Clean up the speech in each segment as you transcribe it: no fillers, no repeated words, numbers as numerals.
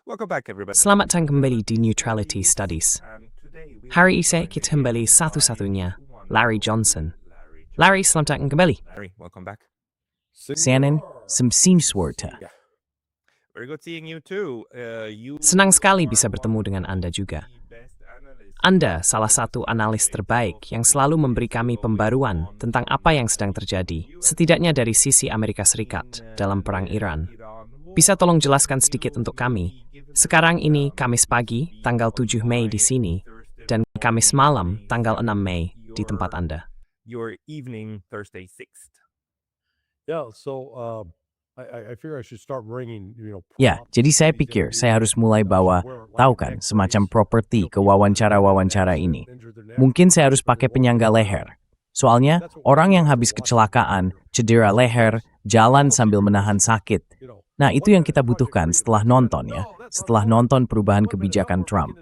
Welcome back, everybody. Selamat datang kembali di Neutrality Studies. Hari ini kita kembali satu-satunya, Larry Johnson. Larry, selamat datang kembali. Larry, welcome back. Senin, semsim suarta. Very good seeing you too. Senang sekali bisa bertemu dengan Anda juga. Anda salah satu analis terbaik yang selalu memberi kami pembaruan tentang apa yang sedang terjadi, setidaknya dari sisi Amerika Serikat dalam perang Iran. Bisa tolong jelaskan sedikit untuk kami? Sekarang ini Kamis pagi, tanggal 7 Mei di sini, dan Kamis malam, tanggal 6 Mei di tempat Anda. Your evening Thursday 6th. Yeah, so I figure I should start bringing, Ya, jadi saya pikir saya harus mulai bawa, tahu kan, semacam properti ke wawancara-wawancara ini. Mungkin saya harus pakai penyangga leher. Soalnya, orang yang habis kecelakaan, cedera leher, jalan sambil menahan sakit. Nah, itu yang kita butuhkan setelah nonton ya. Setelah nonton perubahan kebijakan Trump.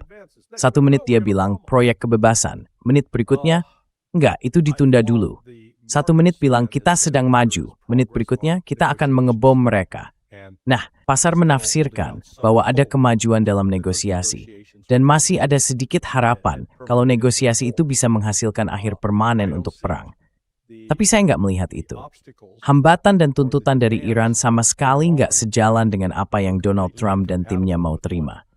1 menit dia bilang, proyek kebebasan. Menit berikutnya, enggak, itu ditunda dulu. 1 menit bilang, kita sedang maju. Menit berikutnya, kita akan mengebom mereka. Nah, pasar menafsirkan bahwa ada kemajuan dalam negosiasi. Dan masih ada sedikit harapan kalau negosiasi itu bisa menghasilkan akhir permanen untuk perang. Tapi saya nggak melihat itu. Hambatan dan tuntutan dari Iran sama sekali nggak sejalan dengan apa yang Donald Trump dan timnya mau terima.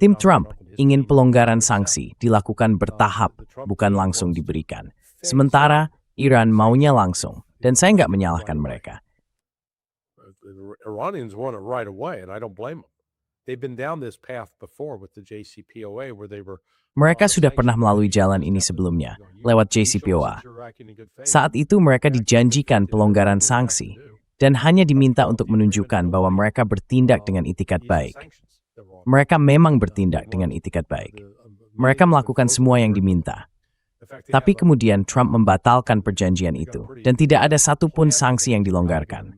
Tim Trump ingin pelonggaran sanksi dilakukan bertahap, bukan langsung diberikan. Sementara Iran maunya langsung, dan saya nggak menyalahkan mereka. the Iranians want it right away, and I don't blame them. They've been down this path before with the JCPOA where they were. Mereka sudah pernah melalui jalan ini sebelumnya, lewat JCPOA. Saat itu mereka dijanjikan pelonggaran sanksi, dan hanya diminta untuk menunjukkan bahwa mereka bertindak dengan itikat baik. Mereka memang bertindak dengan itikat baik. Mereka melakukan semua yang diminta. Tapi kemudian Trump membatalkan perjanjian itu, dan tidak ada satupun sanksi yang dilonggarkan.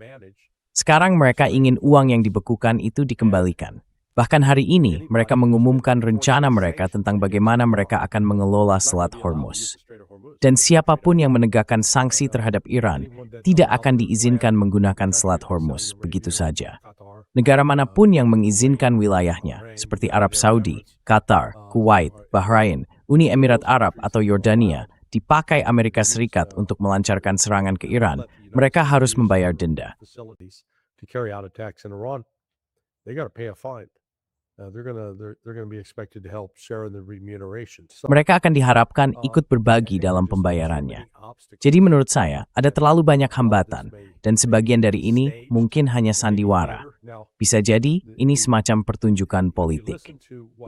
Sekarang mereka ingin uang yang dibekukan itu dikembalikan. Bahkan hari ini, mereka mengumumkan rencana mereka tentang bagaimana mereka akan mengelola Selat Hormuz. Dan siapapun yang menegakkan sanksi terhadap Iran tidak akan diizinkan menggunakan Selat Hormuz begitu saja. Negara manapun yang mengizinkan wilayahnya, seperti Arab Saudi, Qatar, Kuwait, Bahrain, Uni Emirat Arab atau Yordania, dipakai Amerika Serikat untuk melancarkan serangan ke Iran, mereka harus membayar denda. To carry out attacks in Iran, they got to pay a fine. They're gonna be expected to help share in the remuneration. Mereka akan diharapkan ikut berbagi dalam pembayarannya. Jadi menurut saya, ada terlalu banyak hambatan, dan sebagian dari ini mungkin hanya sandiwara. Bisa jadi, ini semacam pertunjukan politik.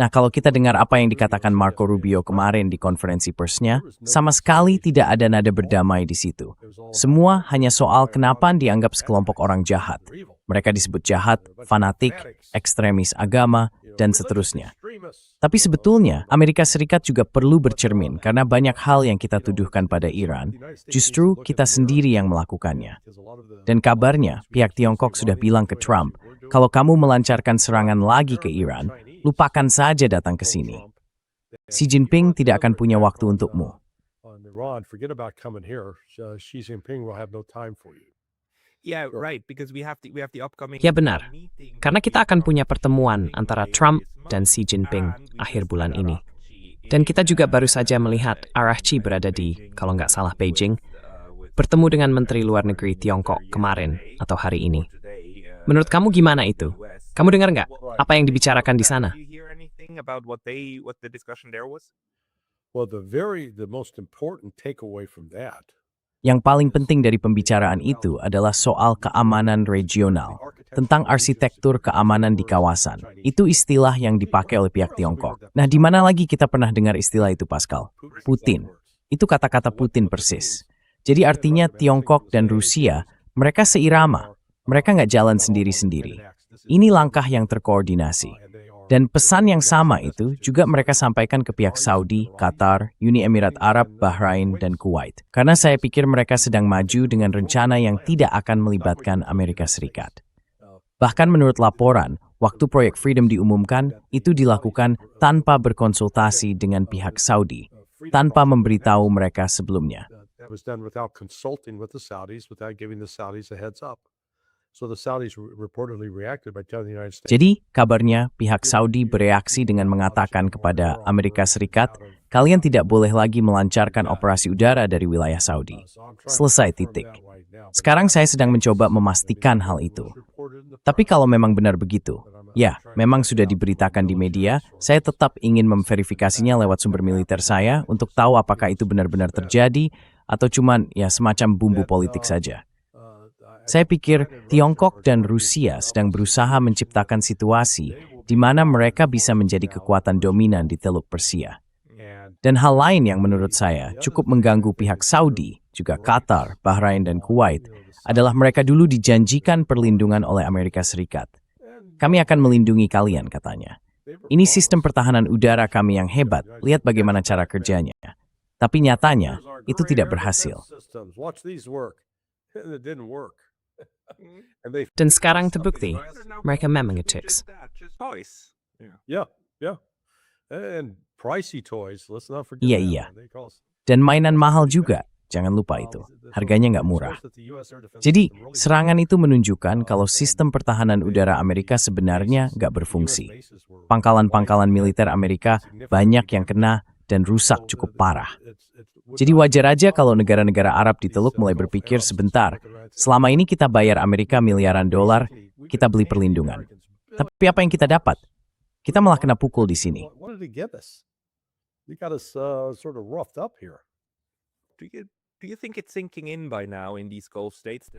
Nah, kalau kita dengar apa yang dikatakan Marco Rubio kemarin di konferensi persnya, sama sekali tidak ada nada berdamai di situ. Semua hanya soal kenapa dianggap sekelompok orang jahat. Mereka disebut jahat, fanatik, ekstremis agama, dan seterusnya. Tapi sebetulnya, Amerika Serikat juga perlu bercermin karena banyak hal yang kita tuduhkan pada Iran, justru kita sendiri yang melakukannya. Dan kabarnya, pihak Tiongkok sudah bilang ke Trump, kalau kamu melancarkan serangan lagi ke Iran, lupakan saja datang ke sini. Xi Jinping tidak akan punya waktu untukmu. Forget about coming here. Xi Jinping will have no time for you. Yeah, right, because we have the upcoming. Ya benar, karena kita akan punya pertemuan antara Trump dan Xi Jinping akhir bulan ini. Dan kita juga baru saja melihat Araghchi berada di, kalau nggak salah Beijing, bertemu dengan Menteri Luar Negeri Tiongkok kemarin atau hari ini. Menurut kamu gimana itu? Kamu dengar nggak apa yang dibicarakan di sana? Well, the most important takeaway from that. Yang paling penting dari pembicaraan itu adalah soal keamanan regional, tentang arsitektur keamanan di kawasan. Itu istilah yang dipakai oleh pihak Tiongkok. Nah, di mana lagi kita pernah dengar istilah itu, Pascal? Putin. Itu kata-kata Putin persis. Jadi artinya Tiongkok dan Rusia, mereka seirama. Mereka nggak jalan sendiri-sendiri. Ini langkah yang terkoordinasi. Dan pesan yang sama itu juga mereka sampaikan ke pihak Saudi, Qatar, Uni Emirat Arab, Bahrain, dan Kuwait. Karena saya pikir mereka sedang maju dengan rencana yang tidak akan melibatkan Amerika Serikat. Bahkan menurut laporan, waktu proyek Freedom diumumkan, itu dilakukan tanpa berkonsultasi dengan pihak Saudi, tanpa memberitahu mereka sebelumnya. That was done without consulting with the Saudis, without giving the Saudis a heads up. So the Saudis reportedly reacted by telling the United States. Jadi, kabarnya pihak Saudi bereaksi dengan mengatakan kepada Amerika Serikat, kalian tidak boleh lagi melancarkan operasi udara dari wilayah Saudi. Selesai, titik. Sekarang saya sedang mencoba memastikan hal itu. Tapi kalau memang benar begitu, ya, memang sudah diberitakan di media, saya tetap ingin memverifikasinya lewat sumber militer saya untuk tahu apakah itu benar-benar terjadi atau cuman ya semacam bumbu politik saja. Saya pikir Tiongkok dan Rusia sedang berusaha menciptakan situasi di mana mereka bisa menjadi kekuatan dominan di Teluk Persia. Dan hal lain yang menurut saya cukup mengganggu pihak Saudi, juga Qatar, Bahrain, dan Kuwait, adalah mereka dulu dijanjikan perlindungan oleh Amerika Serikat. Kami akan melindungi kalian, katanya. Ini sistem pertahanan udara kami yang hebat, lihat bagaimana cara kerjanya. Tapi nyatanya, itu tidak berhasil. Dan sekarang terbukti, mereka memang nge-chicks. Yeah. And pricey toys, let's not forget. Iya. Dan mainan mahal juga, jangan lupa itu. Harganya nggak murah. Jadi, serangan itu menunjukkan kalau sistem pertahanan udara Amerika sebenarnya nggak berfungsi. Pangkalan-pangkalan militer Amerika banyak yang kena dan rusak cukup parah. Jadi wajar aja kalau negara-negara Arab di Teluk mulai berpikir sebentar, selama ini kita bayar Amerika miliaran dolar, kita beli perlindungan. Tapi apa yang kita dapat? Kita malah kena pukul di sini.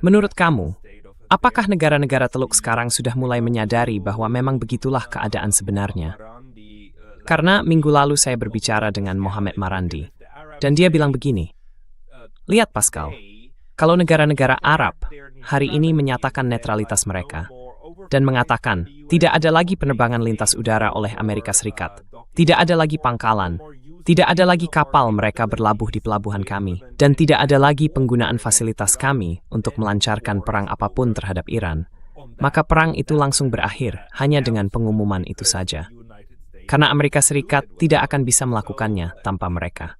Menurut kamu, apakah negara-negara Teluk sekarang sudah mulai menyadari bahwa memang begitulah keadaan sebenarnya? Karena minggu lalu saya berbicara dengan Mohamed Marandi, dan dia bilang begini, lihat Pascal, kalau negara-negara Arab hari ini menyatakan netralitas mereka, dan mengatakan tidak ada lagi penerbangan lintas udara oleh Amerika Serikat, tidak ada lagi pangkalan, tidak ada lagi kapal mereka berlabuh di pelabuhan kami, dan tidak ada lagi penggunaan fasilitas kami untuk melancarkan perang apapun terhadap Iran, maka perang itu langsung berakhir hanya dengan pengumuman itu saja. Karena Amerika Serikat tidak akan bisa melakukannya tanpa mereka.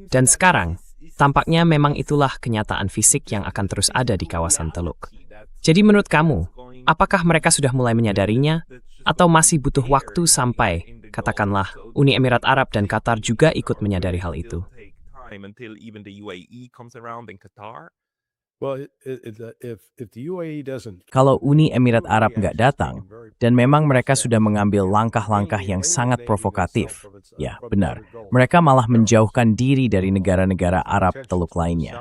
Dan sekarang, tampaknya memang itulah kenyataan fisik yang akan terus ada di kawasan Teluk. Jadi menurut kamu, apakah mereka sudah mulai menyadarinya? Atau masih butuh waktu sampai, katakanlah, Uni Emirat Arab dan Qatar juga ikut menyadari hal itu? Kalau Uni Emirat Arab nggak datang, dan memang mereka sudah mengambil langkah-langkah yang sangat provokatif, ya benar, mereka malah menjauhkan diri dari negara-negara Arab Teluk lainnya.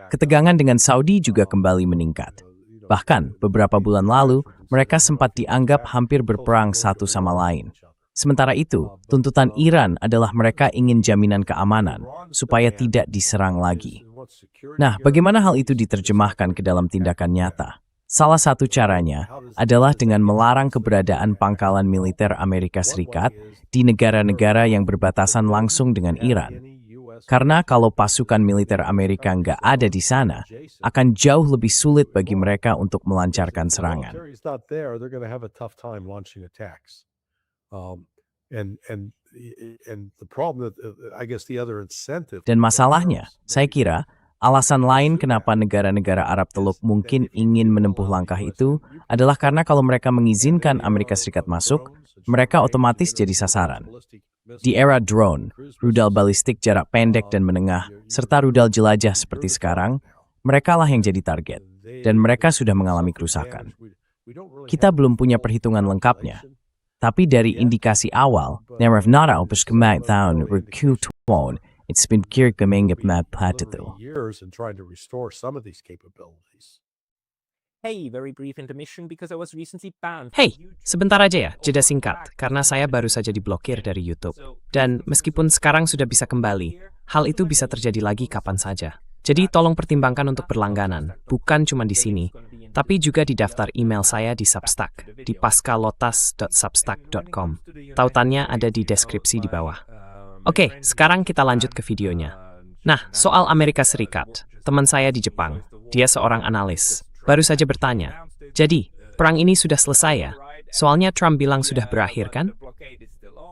Ketegangan dengan Saudi juga kembali meningkat. Bahkan, beberapa bulan lalu, mereka sempat dianggap hampir berperang satu sama lain. Sementara itu, tuntutan Iran adalah mereka ingin jaminan keamanan, supaya tidak diserang lagi. Nah, bagaimana hal itu diterjemahkan ke dalam tindakan nyata? Salah satu caranya adalah dengan melarang keberadaan pangkalan militer Amerika Serikat di negara-negara yang berbatasan langsung dengan Iran. Karena kalau pasukan militer Amerika nggak ada di sana, akan jauh lebih sulit bagi mereka untuk melancarkan serangan. Dan masalahnya, saya kira, alasan lain kenapa negara-negara Arab Teluk mungkin ingin menempuh langkah itu adalah karena kalau mereka mengizinkan Amerika Serikat masuk, mereka otomatis jadi sasaran. Di era drone, rudal balistik jarak pendek dan menengah, serta rudal jelajah seperti sekarang, merekalah yang jadi target, dan mereka sudah mengalami kerusakan. Kita belum punya perhitungan lengkapnya, tapi dari indikasi awal, Narevnara opus kemat tahun berkutuan, it's been kira kemenggap map patatu. Hey, very brief intermission because I was recently banned. Hei, sebentar aja ya, jeda singkat, karena saya baru saja diblokir dari YouTube. Dan meskipun sekarang sudah bisa kembali, hal itu bisa terjadi lagi kapan saja. Jadi tolong pertimbangkan untuk berlangganan, bukan cuma di sini, tapi juga di daftar email saya di Substack, di pascalotas.substack.com. Tautannya ada di deskripsi di bawah. Oke, sekarang kita lanjut ke videonya. Nah, soal Amerika Serikat, teman saya di Jepang, dia seorang analis, baru saja bertanya, jadi, perang ini sudah selesai ya? Soalnya Trump bilang sudah berakhir kan?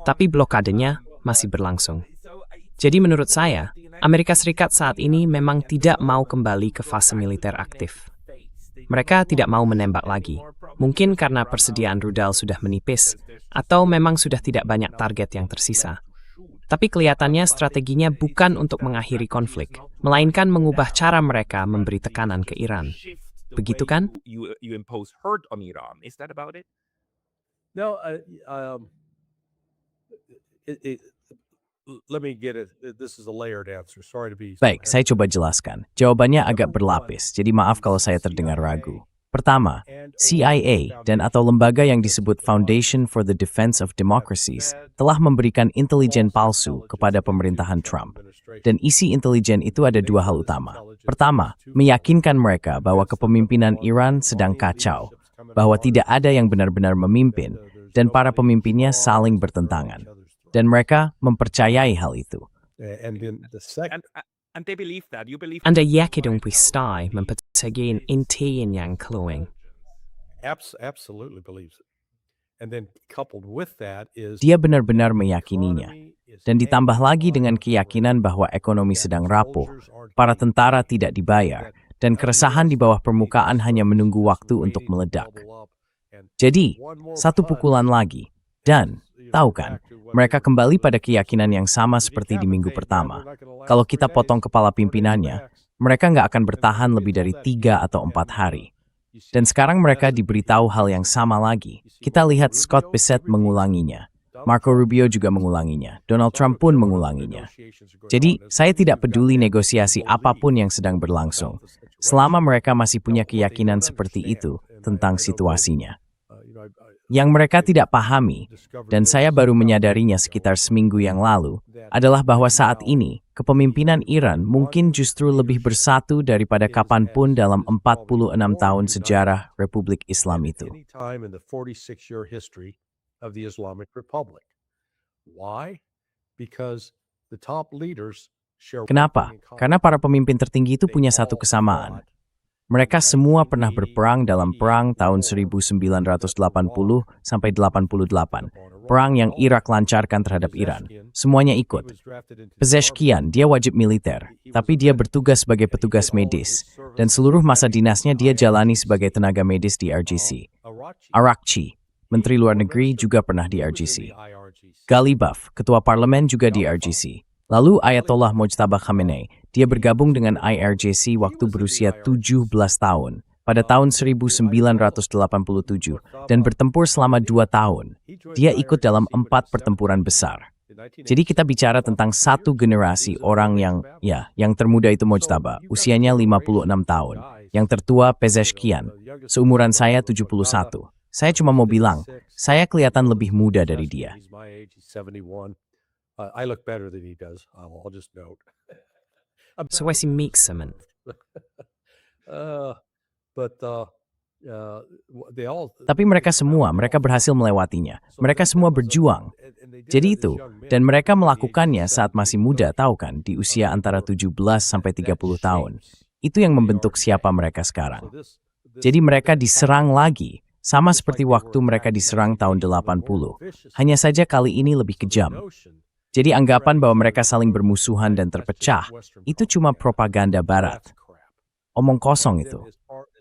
Tapi blokadenya masih berlangsung. Jadi menurut saya, Amerika Serikat saat ini memang tidak mau kembali ke fase militer aktif. Mereka tidak mau menembak lagi. Mungkin karena persediaan rudal sudah menipis, atau memang sudah tidak banyak target yang tersisa. Tapi kelihatannya strateginya bukan untuk mengakhiri konflik, melainkan mengubah cara mereka memberi tekanan ke Iran. Begitu kan? You impose hurt on Iran. Is that about it? No, let me get it. This is a layered answer. Sorry to be. Baik, saya coba jelaskan. Jawabannya agak berlapis, jadi maaf kalau saya terdengar ragu. Pertama, CIA dan atau lembaga yang disebut Foundation for the Defense of Democracies telah memberikan intelijen palsu kepada pemerintahan Trump. Dan isi intelijen itu ada dua hal utama. Pertama, meyakinkan mereka bahwa kepemimpinan Iran sedang kacau, bahwa tidak ada yang benar-benar memimpin, dan para pemimpinnya saling bertentangan. Dan mereka mempercayai hal itu. And then the second. And they believe that. You believe Anda yakin dong pistai mempercayai intiin yang keluing. Absolutely believes it. And then coupled with that is Dia benar-benar meyakininya. Dan ditambah lagi dengan keyakinan bahwa ekonomi sedang rapuh, para tentara tidak dibayar, dan keresahan di bawah permukaan hanya menunggu waktu untuk meledak. Jadi, satu pukulan lagi. Dan, tahu kan, mereka kembali pada keyakinan yang sama seperti di minggu pertama. Kalau kita potong kepala pimpinannya, mereka nggak akan bertahan lebih dari 3 atau 4 hari. Dan sekarang mereka diberitahu hal yang sama lagi. Kita lihat Scott Bessent mengulanginya. Marco Rubio juga mengulanginya. Donald Trump pun mengulanginya. Jadi, saya tidak peduli negosiasi apapun yang sedang berlangsung, selama mereka masih punya keyakinan seperti itu tentang situasinya. Yang mereka tidak pahami, dan saya baru menyadarinya sekitar seminggu yang lalu, adalah bahwa saat ini, kepemimpinan Iran mungkin justru lebih bersatu daripada kapanpun dalam 46 tahun sejarah Republik Islam itu. Kenapa? Karena para pemimpin tertinggi itu punya satu kesamaan. Mereka semua pernah berperang dalam perang tahun 1980 sampai 88. Perang yang Irak lancarkan terhadap Iran. Semuanya ikut. Pezeshkian, dia wajib militer, tapi dia bertugas sebagai petugas medis. Dan seluruh masa dinasnya dia jalani sebagai tenaga medis di RGC. Arakci, Menteri Luar Negeri juga pernah di RGC. Ghalibaf, Ketua Parlemen juga di RGC. Lalu Ayatollah Mojtaba Khamenei, dia bergabung dengan IRGC waktu berusia 17 tahun pada tahun 1987 dan bertempur selama 2 tahun. Dia ikut dalam 4 pertempuran besar. Jadi kita bicara tentang satu generasi orang yang termuda itu Mojtaba, usianya 56 tahun. Yang tertua Pezeshkian, seumuran saya 71. Saya cuma mau bilang, saya kelihatan lebih muda dari dia. I look better than he does. I'll just note. So I see mixement. Tapi mereka berhasil melewatinya. Mereka semua berjuang. Jadi itu, dan mereka melakukannya saat masih muda, tahu kan, di usia antara 17 sampai 30 tahun. Itu yang membentuk siapa mereka sekarang. Jadi mereka diserang lagi, sama seperti waktu mereka diserang tahun 80. Hanya saja kali ini lebih kejam. Jadi anggapan bahwa mereka saling bermusuhan dan terpecah, itu cuma propaganda barat. Omong kosong itu.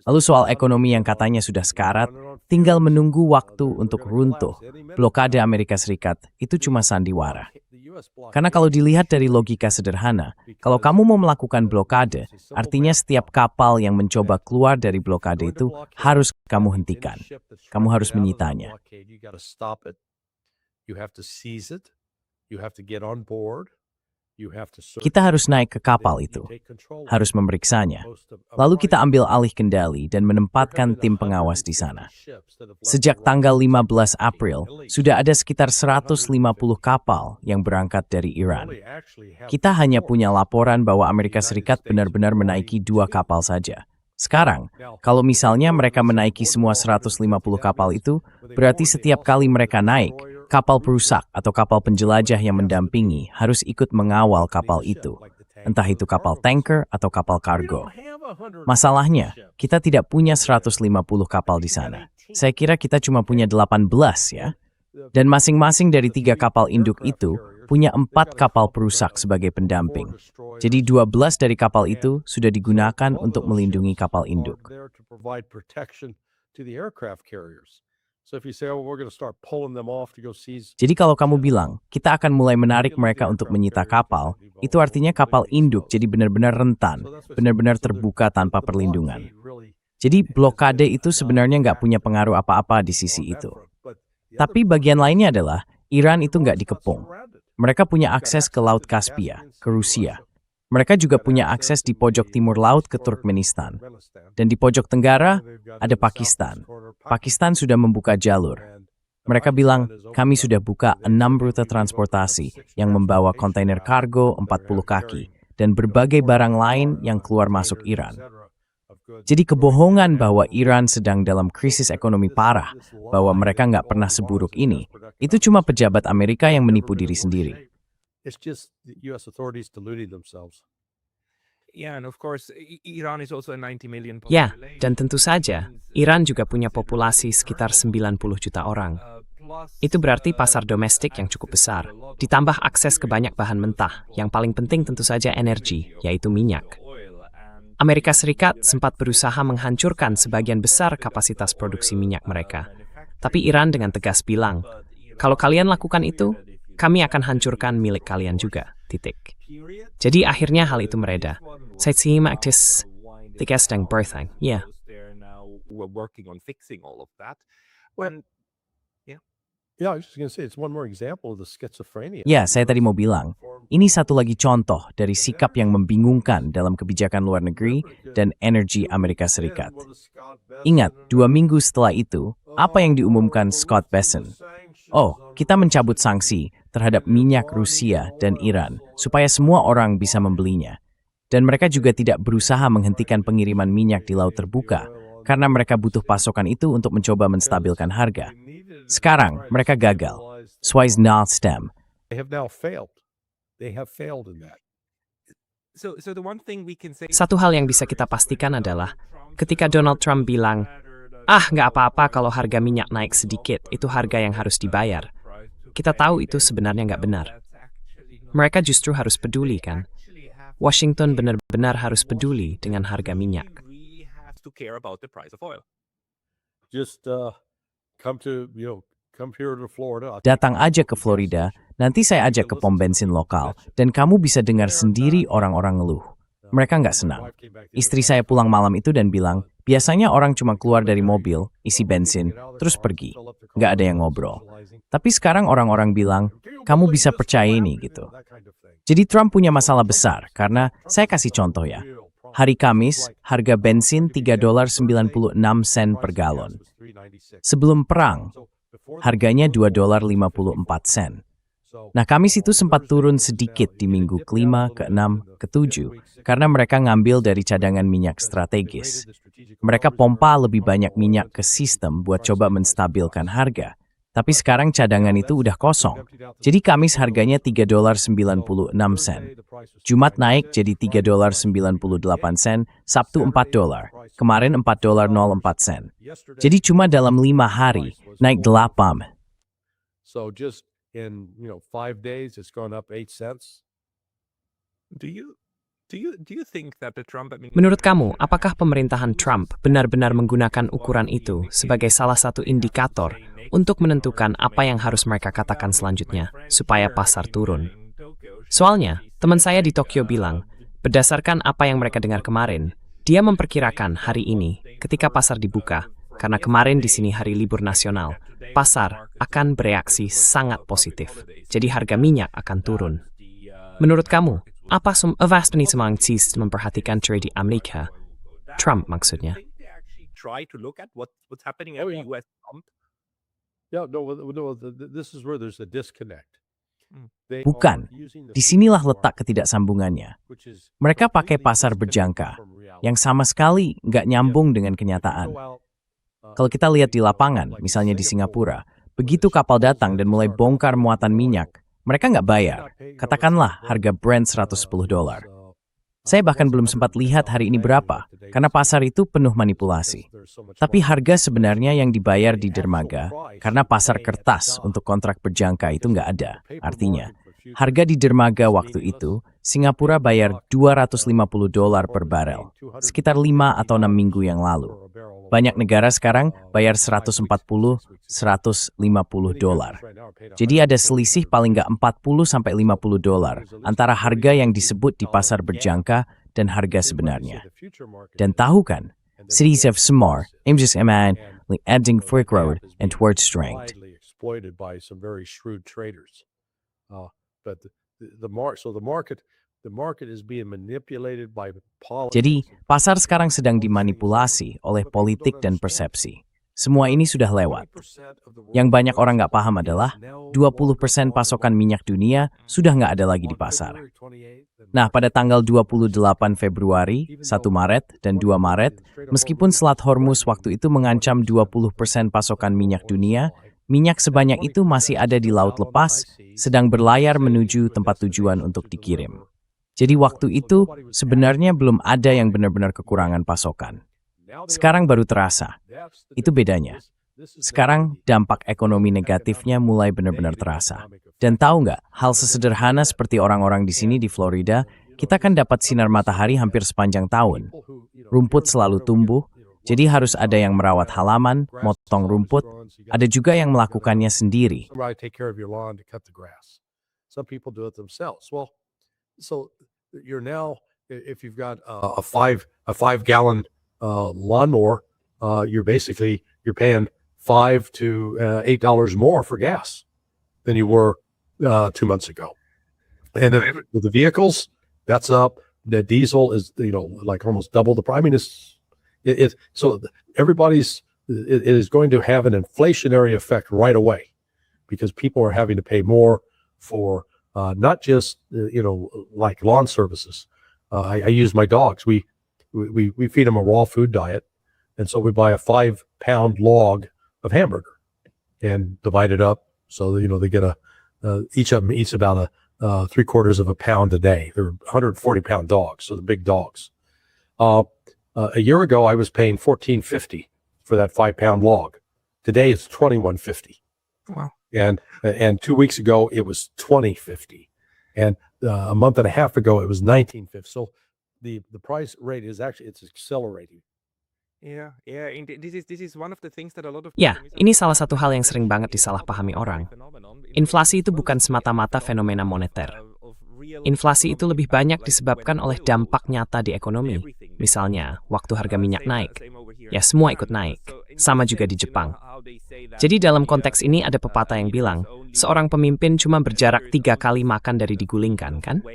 Lalu soal ekonomi yang katanya sudah sekarat, tinggal menunggu waktu untuk runtuh. Blokade Amerika Serikat, itu cuma sandiwara. Karena kalau dilihat dari logika sederhana, kalau kamu mau melakukan blokade, artinya setiap kapal yang mencoba keluar dari blokade itu harus kamu hentikan. Kamu harus menyitanya. Kita harus naik ke kapal itu, harus memeriksanya. Lalu kita ambil alih kendali dan menempatkan tim pengawas di sana. Sejak tanggal 15 April, sudah ada sekitar 150 kapal yang berangkat dari Iran. Kita hanya punya laporan bahwa Amerika Serikat benar-benar menaiki 2 kapal saja. Sekarang, kalau misalnya mereka menaiki semua 150 kapal itu, berarti setiap kali mereka naik, kapal perusak atau kapal penjelajah yang mendampingi harus ikut mengawal kapal itu, entah itu kapal tanker atau kapal kargo. Masalahnya, kita tidak punya 150 kapal di sana. Saya kira kita cuma punya 18 ya. Dan masing-masing dari 3 kapal induk itu punya 4 kapal perusak sebagai pendamping. Jadi 12 dari kapal itu sudah digunakan untuk melindungi kapal induk. Jadi kalau kamu bilang, kita akan mulai menarik mereka untuk menyita kapal, itu artinya kapal induk jadi benar-benar rentan, benar-benar terbuka tanpa perlindungan. Jadi blokade itu sebenarnya nggak punya pengaruh apa-apa di sisi itu. Tapi bagian lainnya adalah, Iran itu nggak dikepung. Mereka punya akses ke Laut Kaspia, ke Rusia. Mereka juga punya akses di pojok timur laut ke Turkmenistan. Dan di pojok tenggara, ada Pakistan. Pakistan sudah membuka jalur. Mereka bilang, kami sudah buka 6 rute transportasi yang membawa kontainer kargo 40 kaki dan berbagai barang lain yang keluar masuk Iran. Jadi kebohongan bahwa Iran sedang dalam krisis ekonomi parah, bahwa mereka nggak pernah seburuk ini, itu cuma pejabat Amerika yang menipu diri sendiri. It's just the U.S. authorities deluding themselves. Yeah, and of course, Iran is also a 90 million Ya, population. dan tentu saja, Iran juga punya populasi sekitar 90 juta orang. Itu berarti pasar domestik yang cukup besar, ditambah akses ke banyak bahan mentah, yang paling penting tentu saja energi, yaitu minyak. Amerika Serikat sempat berusaha menghancurkan sebagian besar kapasitas produksi minyak mereka. Tapi Iran dengan tegas bilang, kalau kalian lakukan itu, kami akan hancurkan milik kalian juga, titik. Jadi akhirnya hal itu mereda. Saya aktis tiga sedang berthang, ya. We're working on fixing all of that. When Yeah, I was just going to say, it's one more example of the schizophrenia. Ya, saya tadi mau bilang, ini satu lagi contoh dari sikap yang membingungkan dalam kebijakan luar negeri dan energi Amerika Serikat. Ingat, 2 minggu setelah itu, apa yang diumumkan Scott Bessent? Oh, kita mencabut sanksi terhadap minyak Rusia dan Iran supaya semua orang bisa membelinya. Dan mereka juga tidak berusaha menghentikan pengiriman minyak di laut terbuka karena mereka butuh pasokan itu untuk mencoba menstabilkan harga. Sekarang, mereka gagal. Swise Nord Stem. They have now failed. They have failed in that. so the one thing we can say Satu hal yang bisa kita pastikan adalah, ketika Donald Trump bilang, nggak apa-apa kalau harga minyak naik sedikit, itu harga yang harus dibayar. Kita tahu itu sebenarnya nggak benar. Mereka justru harus peduli, kan? Washington benar-benar harus peduli dengan harga minyak. we have to care about the price of oil. Just come here to Florida. I'll take Datang aja ke Florida, nanti saya ajak ke pom bensin lokal, dan kamu bisa dengar sendiri orang-orang ngeluh. Mereka nggak senang. Istri saya pulang malam itu dan bilang, biasanya orang cuma keluar dari mobil, isi bensin, terus pergi. Nggak ada yang ngobrol. Tapi sekarang orang-orang bilang, kamu bisa percaya ini gitu. Jadi Trump punya masalah besar, karena saya kasih contoh ya. Hari Kamis, harga bensin $3.96 per galon. Sebelum perang, harganya $2.54. Nah, Kamis itu sempat turun sedikit di minggu ke-5, ke-6, ke-7, karena mereka ngambil dari cadangan minyak strategis. Mereka pompa lebih banyak minyak ke sistem buat coba menstabilkan harga. Tapi sekarang cadangan itu udah kosong. Jadi Kamis harganya $3.96. Jumat naik jadi $3.98, Sabtu $4, kemarin $4.04. Jadi cuma dalam 5 hari naik 8. So just in 5 days, it's gone up 8 cents. Do you think that the Trump administration Menurut kamu, apakah pemerintahan Trump benar-benar menggunakan ukuran itu sebagai salah satu indikator untuk menentukan apa yang harus mereka katakan selanjutnya, supaya pasar turun? Soalnya, teman saya di Tokyo bilang, berdasarkan apa yang mereka dengar kemarin, dia memperkirakan hari ini, ketika pasar dibuka, karena kemarin di sini hari libur nasional, pasar akan bereaksi sangat positif. Jadi harga minyak akan turun. Menurut kamu, apa vast penelitian memperhatikan trade di Amerika? Trump maksudnya. think they actually try to look at what's happening Oh, at yeah. the US pump? Yeah, this is where there's a disconnect. Hmm. They Bukan. are using the Disinilah futures letak market, ketidaksambungannya. which is Mereka pakai completely pasar disconnected berjangka, from reality. yang sama sekali nggak nyambung dengan If you kenyataan. go out, Kalau kita lihat di lapangan, misalnya di Singapura, begitu kapal datang dan mulai bongkar muatan minyak, mereka nggak bayar. Katakanlah harga Brent $110. Saya bahkan belum sempat lihat hari ini berapa, karena pasar itu penuh manipulasi. Tapi harga sebenarnya yang dibayar di dermaga, karena pasar kertas untuk kontrak berjangka itu nggak ada. Artinya, harga di dermaga waktu itu, Singapura bayar $250 per barel, sekitar 5 atau 6 minggu yang lalu. Banyak negara sekarang bayar $140–150. Jadi ada selisih paling nggak $40–50 antara harga yang disebut di pasar berjangka dan harga sebenarnya. Dan tahu kan, cities of Samar, MJSMN, adding Frick Road and towards strength. Exploited by some very shrewd traders. But the market is being manipulated by politics. Jadi, pasar sekarang sedang dimanipulasi oleh politik dan persepsi. Semua ini sudah lewat. Yang banyak orang nggak paham adalah 20% pasokan minyak dunia sudah nggak ada lagi di pasar. Nah, pada tanggal 28 Februari, 1 Maret, dan 2 Maret, meskipun Selat Hormuz waktu itu mengancam 20% pasokan minyak dunia, minyak sebanyak itu masih ada di laut lepas, sedang berlayar menuju tempat tujuan untuk dikirim. Jadi waktu itu sebenarnya belum ada yang benar-benar kekurangan pasokan. Sekarang baru terasa. Itu bedanya. Sekarang dampak ekonomi negatifnya mulai benar-benar terasa. Dan tahu nggak, hal sesederhana seperti orang-orang di sini di Florida, kita kan dapat sinar matahari hampir sepanjang tahun. Rumput selalu tumbuh, jadi harus ada yang merawat halaman, motong rumput, ada juga yang melakukannya sendiri. So you're now, if you've got a 5-gallon lawnmower, you're paying $5 to $8 more for gas than you were 2 months ago. And the vehicles, that's up. The diesel is like almost double the price. I mean, so it is going to have an inflationary effect right away because people are having to pay more for not just like lawn services. I use my dogs. We feed them a raw food diet, and so we buy a 5-pound log of hamburger and divide it up so that, they get each of them eats about 3/4 of a pound a day. They're 140-pound dogs, so the big dogs. A year ago, I was paying $14.50 for that 5-pound log. Today, it's $21.50. Wow. And 2 weeks ago, it was $20.50. And a month and a half ago, it was $19.50. So the price rate is it's accelerating. Ya, ini salah satu hal yang sering banget disalahpahami orang. Inflasi itu bukan semata-mata fenomena moneter. Inflasi itu lebih banyak disebabkan oleh dampak nyata di ekonomi. Misalnya, waktu harga minyak naik, ya semua ikut naik. Sama juga di Jepang. Jadi dalam konteks ini ada pepatah yang bilang, seorang pemimpin cuma berjarak 3 kali makan dari digulingkan, kan?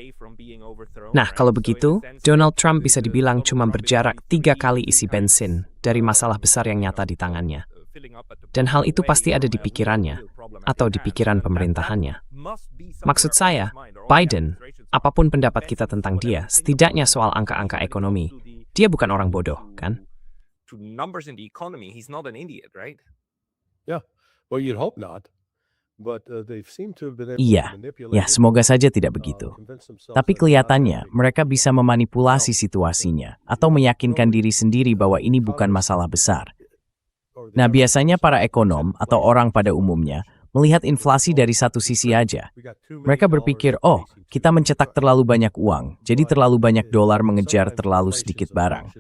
Nah, kalau begitu, Donald Trump bisa dibilang cuma berjarak 3 kali isi bensin dari masalah besar yang nyata di tangannya. Dan hal itu pasti ada di pikirannya, atau di pikiran pemerintahannya. Maksud saya, Biden, apapun pendapat kita tentang dia, setidaknya soal angka-angka ekonomi, dia bukan orang bodoh, kan? Yeah, well, you'd hope not. But they seem to have been able Iya, to manipulate ya semoga saja tidak begitu. Tapi kelihatannya mereka bisa memanipulasi situasinya atau meyakinkan diri sendiri bahwa ini bukan masalah besar. Nah, biasanya para ekonom atau orang pada umumnya melihat inflasi dari satu sisi aja. Mereka berpikir, oh, kita mencetak terlalu banyak uang, jadi terlalu banyak dolar mengejar terlalu sedikit barang.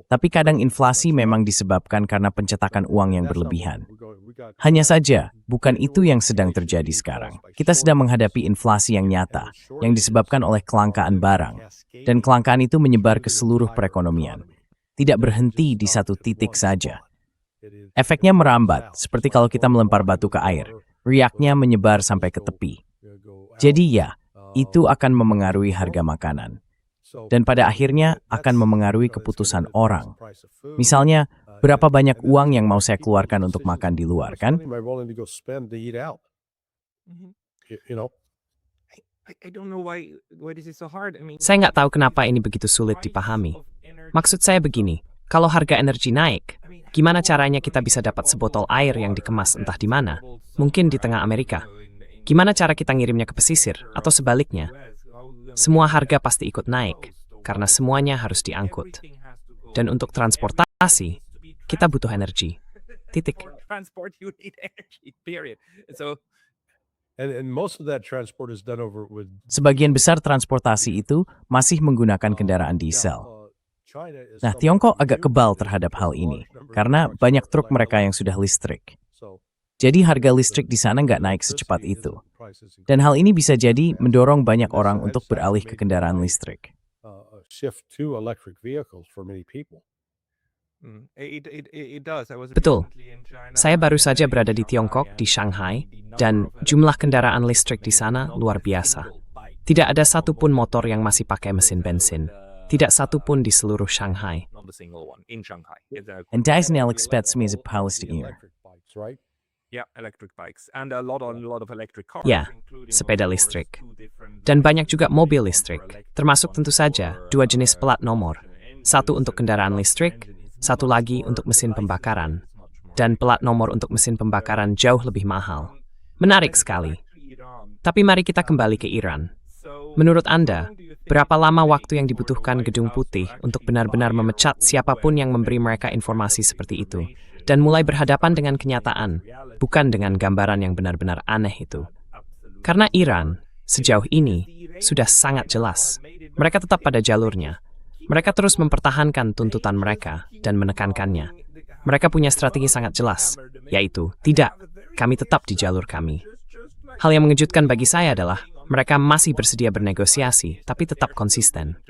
Tapi kadang inflasi memang disebabkan karena pencetakan uang yang berlebihan. Hanya saja, bukan itu yang sedang terjadi sekarang. Kita sedang menghadapi inflasi yang nyata, yang disebabkan oleh kelangkaan barang. Dan kelangkaan itu menyebar ke seluruh perekonomian. Tidak berhenti di satu titik saja. Efeknya merambat, seperti kalau kita melempar batu ke air. Riaknya menyebar sampai ke tepi. Jadi ya, itu akan memengaruhi harga makanan. Dan pada akhirnya akan memengaruhi keputusan orang. Misalnya, berapa banyak uang yang mau saya keluarkan untuk makan di luar, kan? Saya nggak tahu kenapa ini begitu sulit dipahami. Maksud saya begini, kalau harga energi naik, gimana caranya kita bisa dapat sebotol air yang dikemas entah di mana? Mungkin di tengah Amerika. Gimana cara kita ngirimnya ke pesisir? Atau sebaliknya? Semua harga pasti ikut naik, karena semuanya harus diangkut. Dan untuk transportasi, kita butuh energi. Titik. And most of that transport is done over with. Sebagian besar transportasi itu masih menggunakan kendaraan diesel. Nah, Tiongkok agak kebal terhadap hal ini, karena banyak truk mereka yang sudah listrik. Jadi harga listrik di sana nggak naik secepat itu. Dan hal ini bisa jadi mendorong banyak orang untuk beralih ke kendaraan listrik. Shift to electric vehicles for many people. It does. Betul. Saya baru saja berada di Tiongkok, di Shanghai, dan jumlah kendaraan listrik di sana luar biasa. Tidak ada satupun motor yang masih pakai mesin bensin. Tidak satupun di seluruh Shanghai. And Dyson expects me as a Palestinian. Right? Yeah, electric bikes and a lot of electric cars. Ya, sepeda listrik. Dan banyak juga mobil listrik, termasuk tentu saja 2 jenis plat nomor. Satu untuk kendaraan listrik, satu lagi untuk mesin pembakaran. Dan plat nomor untuk mesin pembakaran jauh lebih mahal. Menarik sekali. Tapi mari kita kembali ke Iran. Menurut Anda, berapa lama waktu yang dibutuhkan Gedung Putih untuk benar-benar memecat siapapun yang memberi mereka informasi seperti itu, dan mulai berhadapan dengan kenyataan, bukan dengan gambaran yang benar-benar aneh itu? Karena Iran, sejauh ini, sudah sangat jelas. Mereka tetap pada jalurnya. Mereka terus mempertahankan tuntutan mereka dan menekankannya. Mereka punya strategi sangat jelas, yaitu, tidak, kami tetap di jalur kami. Hal yang mengejutkan bagi saya adalah, mereka masih bersedia bernegosiasi, tapi tetap konsisten.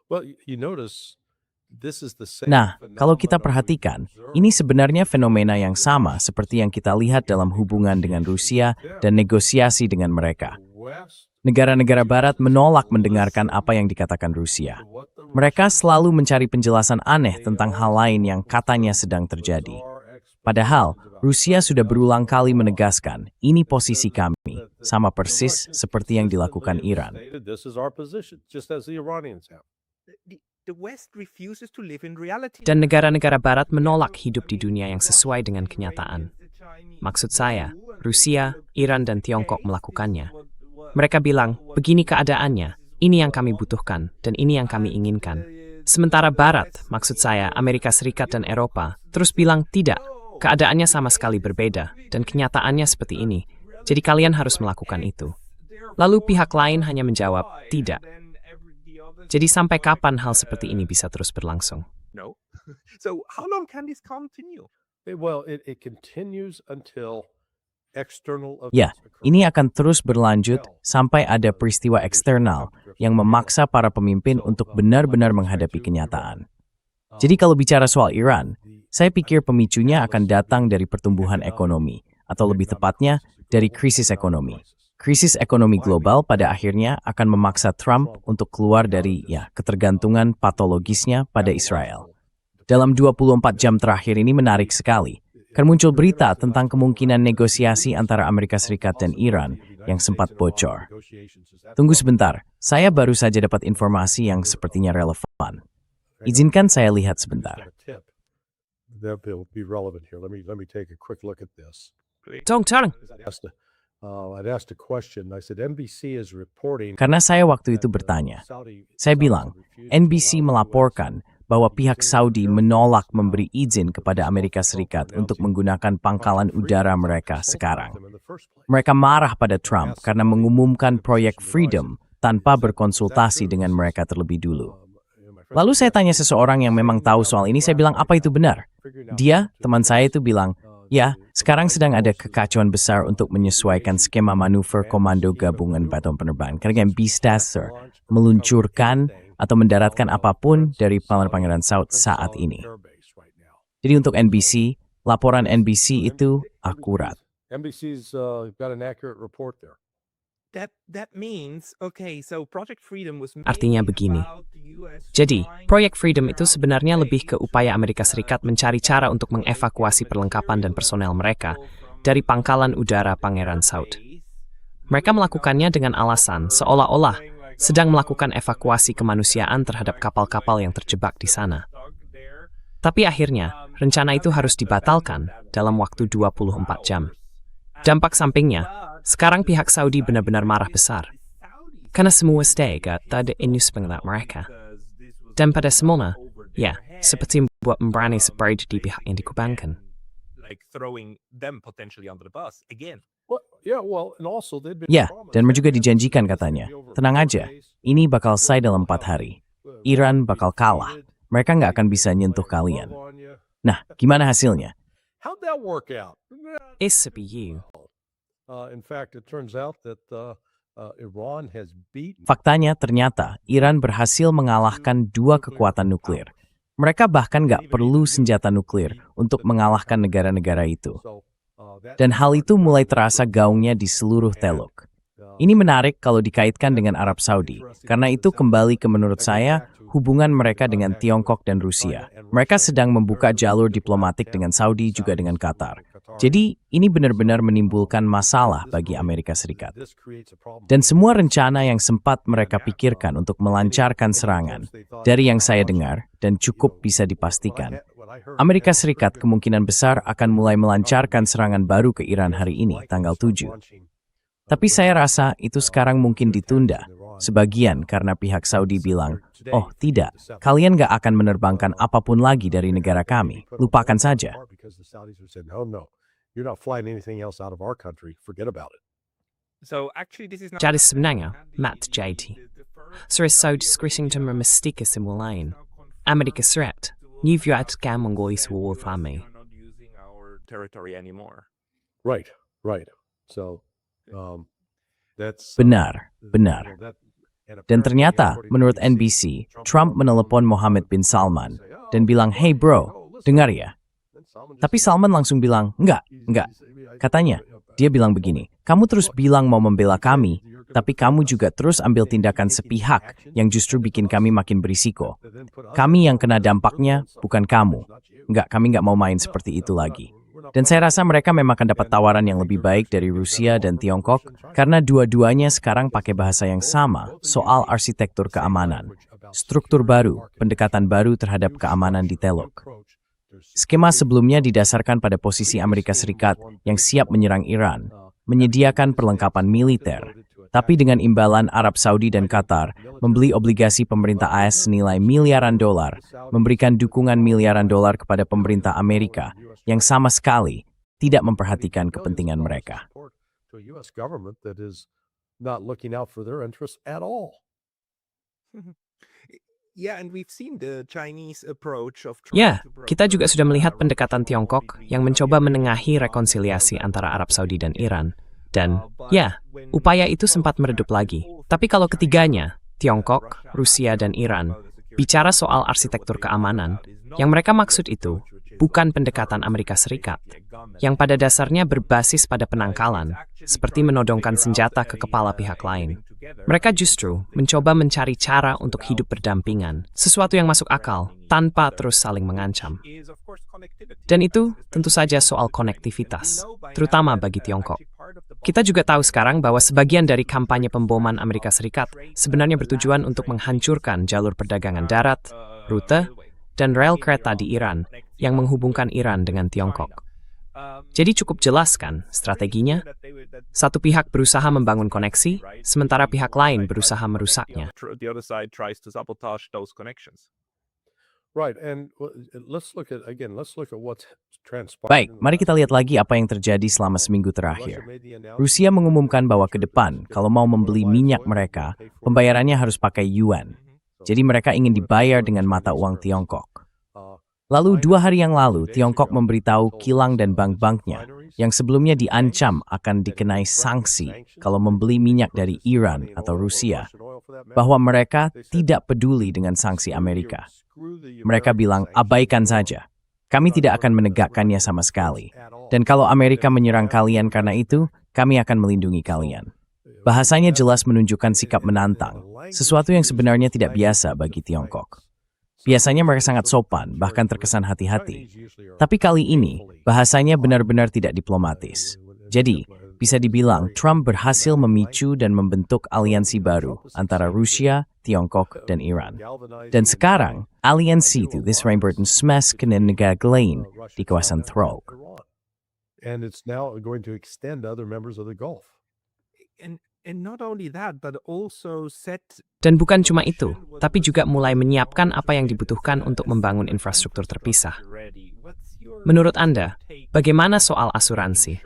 Well, you notice this is the same. Nah, kalau kita perhatikan, ini sebenarnya fenomena yang sama seperti yang kita lihat dalam hubungan dengan Rusia dan negosiasi dengan mereka. Negara-negara Barat menolak mendengarkan apa yang dikatakan Rusia. Mereka selalu mencari penjelasan aneh tentang hal lain yang katanya sedang terjadi. Padahal, Rusia sudah berulang kali menegaskan, ini posisi kami, sama persis seperti yang dilakukan Iran. This is our position, just as the Iranians have. The West refuses to live in reality. Dan negara-negara Barat menolak hidup di dunia yang sesuai dengan kenyataan. Maksud saya, Rusia, Iran, dan Tiongkok melakukannya. Mereka bilang, begini keadaannya, ini yang kami butuhkan, dan ini yang kami inginkan. Sementara Barat, maksud saya Amerika Serikat dan Eropa, terus bilang tidak. Keadaannya sama sekali berbeda, dan kenyataannya seperti ini. Jadi kalian harus melakukan itu. Lalu pihak lain hanya menjawab, tidak. Jadi sampai kapan hal seperti ini bisa terus berlangsung? No. So how long can this continue? Well, it continues until external Ya, events occur. ini akan terus berlanjut sampai ada peristiwa eksternal yang memaksa para pemimpin untuk benar-benar menghadapi kenyataan. Jadi kalau bicara soal Iran, saya pikir pemicunya akan datang dari pertumbuhan ekonomi, atau lebih tepatnya dari krisis ekonomi. Krisis ekonomi global pada akhirnya akan memaksa Trump untuk keluar dari ketergantungan patologisnya pada Israel. Dalam 24 jam terakhir ini menarik sekali. Kan muncul berita tentang kemungkinan negosiasi antara Amerika Serikat dan Iran yang sempat bocor. Tunggu sebentar, saya baru saja dapat informasi yang sepertinya relevan. Izinkan saya lihat sebentar. That will be relevant here. Let me take a quick look at this. Tong Chang, I'd asked a question. I said NBC is reporting. Karena saya waktu itu bertanya, saya bilang, NBC melaporkan bahwa pihak Saudi menolak memberi izin kepada Amerika Serikat untuk menggunakan pangkalan udara mereka sekarang. Mereka marah pada Trump karena mengumumkan proyek Freedom tanpa berkonsultasi dengan mereka terlebih dulu. Lalu saya tanya seseorang yang memang tahu soal ini, saya bilang, apa itu benar? Dia, teman saya itu bilang, ya, sekarang sedang ada kekacauan besar untuk menyesuaikan skema manuver Komando Gabungan Baton Penerbang. Karena BSTASR meluncurkan atau mendaratkan apapun dari Pangeran Saud saat ini. Jadi untuk NBC, laporan NBC itu akurat. NBC's got an accurate report there. That means so Project Freedom was Artinya begini. Jadi, Proyek Freedom itu sebenarnya lebih ke upaya Amerika Serikat mencari cara untuk mengevakuasi perlengkapan dan personel mereka dari pangkalan udara Pangeran Saud. Mereka melakukannya dengan alasan seolah-olah sedang melakukan evakuasi kemanusiaan terhadap kapal-kapal yang terjebak di sana. Tapi akhirnya, rencana itu harus dibatalkan dalam waktu 24 jam. Dampak sampingnya, sekarang pihak Saudi benar-benar marah besar. Karena semua stega tak ada inus pengelak mereka. Dan pada semula, seperti membuat memberani separate di pihak yang dikubangkan. like throwing them potentially under the bus again. And also they'd been Ya, promised dan that juga it was dijanjikan gonna katanya, be over tenang 4 aja, days. ini bakal selesai dalam 4 hari. Iran bakal kalah. Mereka nggak akan bisa nyentuh kalian. Nah, gimana hasilnya? How'd that work out? SCPU. In fact, it turns out that Iran has beaten Faktanya ternyata Iran berhasil mengalahkan 2 kekuatan nuklir. Mereka bahkan nggak perlu senjata nuklir untuk mengalahkan negara-negara itu. Dan hal itu mulai terasa gaungnya di seluruh Teluk. Ini menarik kalau dikaitkan dengan Arab Saudi, karena itu kembali ke menurut saya hubungan mereka dengan Tiongkok dan Rusia. Mereka sedang membuka jalur diplomatik dengan Saudi juga dengan Qatar. Jadi ini benar-benar menimbulkan masalah bagi Amerika Serikat. Dan semua rencana yang sempat mereka pikirkan untuk melancarkan serangan, dari yang saya dengar dan cukup bisa dipastikan, Amerika Serikat kemungkinan besar akan mulai melancarkan serangan baru ke Iran hari ini, tanggal 7. Tapi saya rasa itu sekarang mungkin ditunda, sebagian karena pihak Saudi bilang, oh tidak, kalian gak akan menerbangkan apapun lagi dari negara kami, lupakan saja. Jadi sebenarnya, Matt JT, Saudi Scrittington memestika semua lain. Amerika Serikat, nyuvyatkan menggoi sebuah kami. Right. So, Benar. Dan ternyata, menurut NBC, Trump menelepon Mohammed bin Salman dan bilang, hey bro, dengar ya. Tapi Salman langsung bilang, enggak. Katanya, dia bilang begini, kamu terus bilang mau membela kami, tapi kamu juga terus ambil tindakan sepihak yang justru bikin kami makin berisiko. Kami yang kena dampaknya, bukan kamu. Enggak, kami nggak mau main seperti itu lagi. Dan saya rasa mereka memang akan dapat tawaran yang lebih baik dari Rusia dan Tiongkok, karena dua-duanya sekarang pakai bahasa yang sama soal arsitektur keamanan, struktur baru, pendekatan baru terhadap keamanan di Teluk. Skema sebelumnya didasarkan pada posisi Amerika Serikat yang siap menyerang Iran, menyediakan perlengkapan militer, tapi dengan imbalan Arab Saudi dan Qatar membeli obligasi pemerintah AS senilai miliaran dolar, memberikan dukungan miliaran dolar kepada pemerintah Amerika yang sama sekali tidak memperhatikan kepentingan mereka. Ya, kita juga sudah melihat pendekatan Tiongkok yang mencoba menengahi rekonsiliasi antara Arab Saudi dan Iran. Dan, ya, upaya itu sempat meredup lagi. Tapi kalau ketiganya, Tiongkok, Rusia, dan Iran, bicara soal arsitektur keamanan, yang mereka maksud itu bukan pendekatan Amerika Serikat, yang pada dasarnya berbasis pada penangkalan, seperti menodongkan senjata ke kepala pihak lain. Mereka justru mencoba mencari cara untuk hidup berdampingan, sesuatu yang masuk akal, tanpa terus saling mengancam. Dan itu tentu saja soal konektivitas, terutama bagi Tiongkok. Kita juga tahu sekarang bahwa sebagian dari kampanye pemboman Amerika Serikat sebenarnya bertujuan untuk menghancurkan jalur perdagangan darat, rute, dan rel kereta di Iran yang menghubungkan Iran dengan Tiongkok. Jadi cukup jelas kan strateginya? Satu pihak berusaha membangun koneksi, sementara pihak lain berusaha merusaknya. Baik, mari kita lihat lagi apa yang terjadi selama seminggu terakhir. Rusia mengumumkan bahwa ke depan, kalau mau membeli minyak mereka, pembayarannya harus pakai yuan. Jadi mereka ingin dibayar dengan mata uang Tiongkok. Lalu 2 hari yang lalu, Tiongkok memberitahu kilang dan bank-banknya yang sebelumnya diancam akan dikenai sanksi kalau membeli minyak dari Iran atau Rusia, bahwa mereka tidak peduli dengan sanksi Amerika. Mereka bilang, abaikan saja. Kami tidak akan menegakkannya sama sekali. Dan kalau Amerika menyerang kalian karena itu, kami akan melindungi kalian. Bahasanya jelas menunjukkan sikap menantang, sesuatu yang sebenarnya tidak biasa bagi Tiongkok. Biasanya mereka sangat sopan, bahkan terkesan hati-hati. Tapi kali ini, bahasanya benar-benar tidak diplomatis. Jadi, bisa dibilang Trump berhasil memicu dan membentuk aliansi baru antara Rusia, Tiongkok, dan Iran. Dan sekarang, aliansi itu disebut smash ke negara lain di kawasan Teluk. And it's now going to extend to other members of the Gulf. And not only that, but also set. Dan bukan cuma itu, tapi juga mulai menyiapkan apa yang dibutuhkan untuk membangun infrastruktur terpisah. Menurut Anda, bagaimana soal asuransi?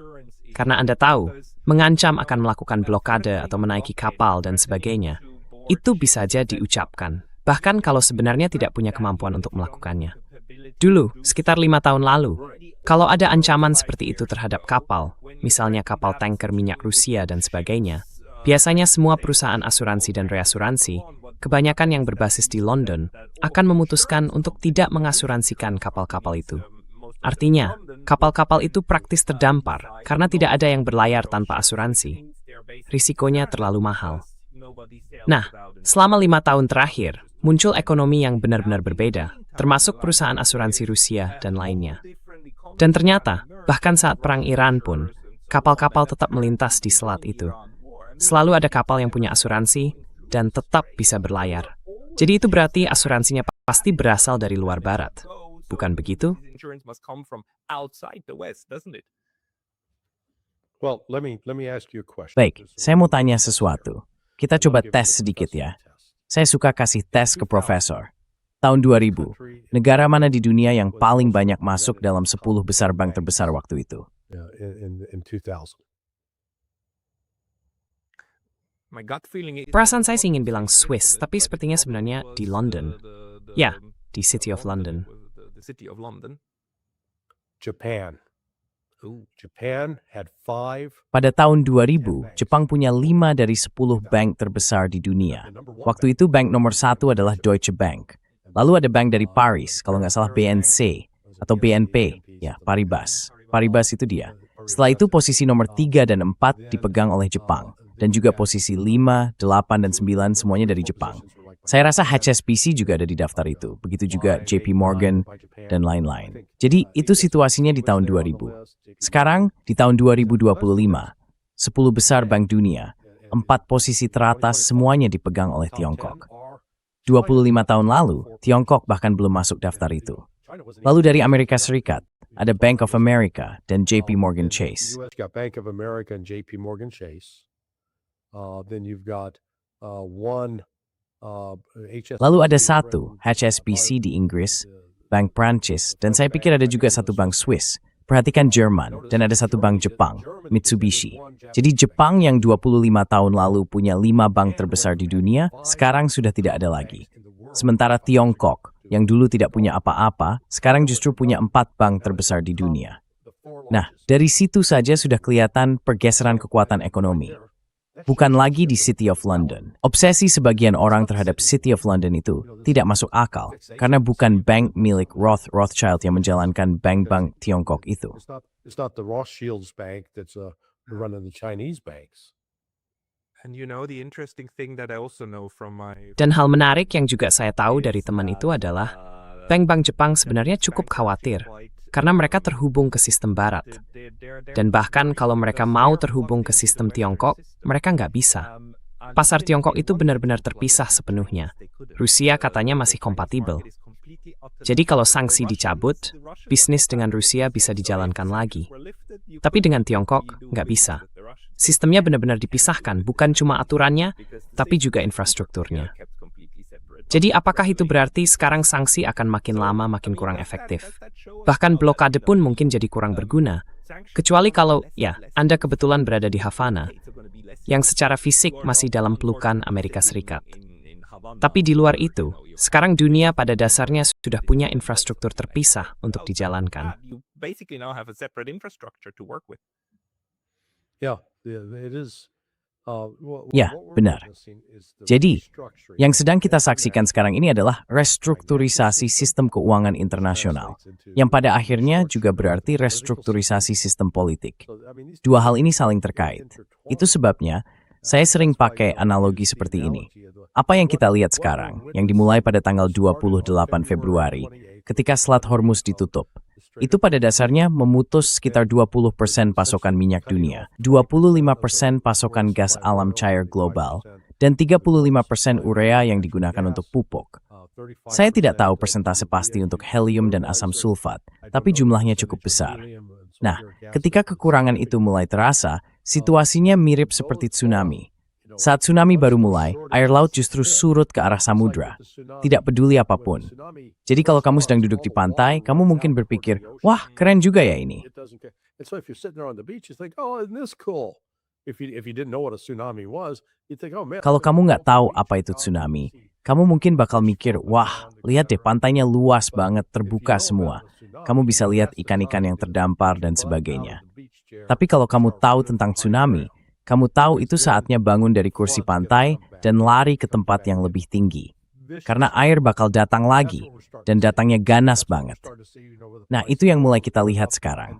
Karena Anda tahu, mengancam akan melakukan blokade atau menaiki kapal dan sebagainya, itu bisa saja diucapkan, bahkan kalau sebenarnya tidak punya kemampuan untuk melakukannya. Dulu, sekitar 5 tahun lalu, kalau ada ancaman seperti itu terhadap kapal, misalnya kapal tanker minyak Rusia dan sebagainya, biasanya semua perusahaan asuransi dan reasuransi, kebanyakan yang berbasis di London, akan memutuskan untuk tidak mengasuransikan kapal-kapal itu. Artinya, kapal-kapal itu praktis terdampar karena tidak ada yang berlayar tanpa asuransi. Risikonya terlalu mahal. Nah, selama 5 tahun terakhir, muncul ekonomi yang benar-benar berbeda, termasuk perusahaan asuransi Rusia dan lainnya. Dan ternyata, bahkan saat perang Iran pun, kapal-kapal tetap melintas di selat itu. Selalu ada kapal yang punya asuransi dan tetap bisa berlayar. Jadi itu berarti asuransinya pasti berasal dari luar barat. Bukan begitu? Well, let me ask you a question. Baik, saya mau tanya sesuatu. Kita coba tes sedikit ya. Saya suka kasih tes ke profesor. Tahun 2000, negara mana di dunia yang paling banyak masuk dalam 10 besar bank terbesar waktu itu? Yeah, in 2000. Perasaan saya sih ingin bilang Swiss, tapi sepertinya sebenarnya di London. Ya, di City of London. Japan. Japan had 5. Pada tahun 2000, Jepang punya 5 dari 10 bank terbesar di dunia. Waktu itu bank nomor 1 adalah Deutsche Bank. Lalu ada bank dari Paris, kalau nggak salah BNC, atau BNP, ya Paribas. Paribas itu dia. Setelah itu posisi nomor 3 dan 4 dipegang oleh Jepang. Dan juga posisi 5, 8, dan 9 semuanya dari Jepang. Saya rasa HSBC juga ada di daftar itu. Begitu juga JP Morgan dan lain-lain. Jadi itu situasinya di tahun 2000. Sekarang di tahun 2025, 10 besar bank dunia, 4 posisi teratas semuanya dipegang oleh Tiongkok. 25 tahun lalu, Tiongkok bahkan belum masuk daftar itu. Lalu dari Amerika Serikat, ada Bank of America dan JP Morgan Chase. US got Bank of America and JP Morgan Chase. Then you've got Lalu ada satu, HSBC di Inggris, Bank Prancis, dan saya pikir ada juga satu bank Swiss. Perhatikan Jerman, dan ada satu bank Jepang, Mitsubishi. Jadi Jepang yang 25 tahun lalu punya 5 bank terbesar di dunia, sekarang sudah tidak ada lagi. Sementara Tiongkok, yang dulu tidak punya apa-apa, sekarang justru punya 4 bank terbesar di dunia. Nah, dari situ saja sudah kelihatan pergeseran kekuatan ekonomi. Bukan lagi di City of London. Obsesi sebagian orang terhadap City of London itu tidak masuk akal, karena bukan bank milik Rothschild yang menjalankan bank-bank Tiongkok itu. It's not the Rothschilds bank that's running the Chinese banks. Dan hal menarik yang juga saya tahu dari teman itu adalah, bank-bank Jepang sebenarnya cukup khawatir, karena mereka terhubung ke sistem barat. Dan bahkan kalau mereka mau terhubung ke sistem Tiongkok, mereka nggak bisa. Pasar Tiongkok itu benar-benar terpisah sepenuhnya. Rusia katanya masih kompatibel. Jadi kalau sanksi dicabut, bisnis dengan Rusia bisa dijalankan lagi. Tapi dengan Tiongkok, nggak bisa. Sistemnya benar-benar dipisahkan, bukan cuma aturannya, tapi juga infrastrukturnya. Jadi apakah itu berarti sekarang sanksi akan makin lama makin kurang efektif? Bahkan blokade pun mungkin jadi kurang berguna. Kecuali kalau, ya, Anda kebetulan berada di Havana, yang secara fisik masih dalam pelukan Amerika Serikat. Tapi di luar itu, sekarang dunia pada dasarnya sudah punya infrastruktur terpisah untuk dijalankan. Yeah, it is. Ya, benar. Jadi, yang sedang kita saksikan sekarang ini adalah restrukturisasi sistem keuangan internasional, yang pada akhirnya juga berarti restrukturisasi sistem politik. Dua hal ini saling terkait. Itu sebabnya, saya sering pakai analogi seperti ini. Apa yang kita lihat sekarang, yang dimulai pada tanggal 28 Februari, ketika Selat Hormuz ditutup, itu pada dasarnya memutus sekitar 20% pasokan minyak dunia, 25% pasokan gas alam cair global, dan 35% urea yang digunakan untuk pupuk. Saya tidak tahu persentase pasti untuk helium dan asam sulfat, tapi jumlahnya cukup besar. Nah, ketika kekurangan itu mulai terasa, situasinya mirip seperti tsunami. Saat tsunami baru mulai, air laut justru surut ke arah samudra. Tidak peduli apapun. Jadi kalau kamu sedang duduk di pantai, kamu mungkin berpikir, wah keren juga ya ini. Kalau kamu nggak tahu apa itu tsunami, kamu mungkin bakal mikir, wah lihat deh pantainya luas banget, terbuka semua. Kamu bisa lihat ikan-ikan yang terdampar dan sebagainya. Tapi kalau kamu tahu tentang tsunami, kamu tahu itu saatnya bangun dari kursi pantai dan lari ke tempat yang lebih tinggi. Karena air bakal datang lagi, dan datangnya ganas banget. Nah, itu yang mulai kita lihat sekarang.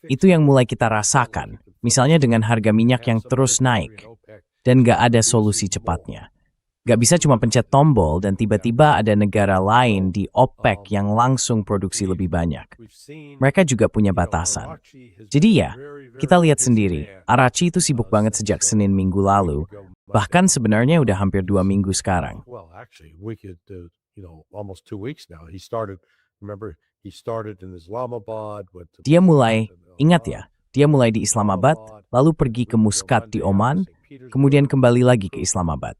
Itu yang mulai kita rasakan, misalnya dengan harga minyak yang terus naik, dan nggak ada solusi cepatnya. Nggak bisa cuma pencet tombol dan tiba-tiba ada negara lain di OPEC yang langsung produksi lebih banyak. Mereka juga punya batasan. Jadi ya, kita lihat sendiri, Arachi itu sibuk banget sejak Senin minggu lalu, bahkan sebenarnya udah hampir 2 minggu sekarang. Dia mulai, ingat ya, dia mulai di Islamabad, lalu pergi ke Muscat di Oman, kemudian kembali lagi ke Islamabad.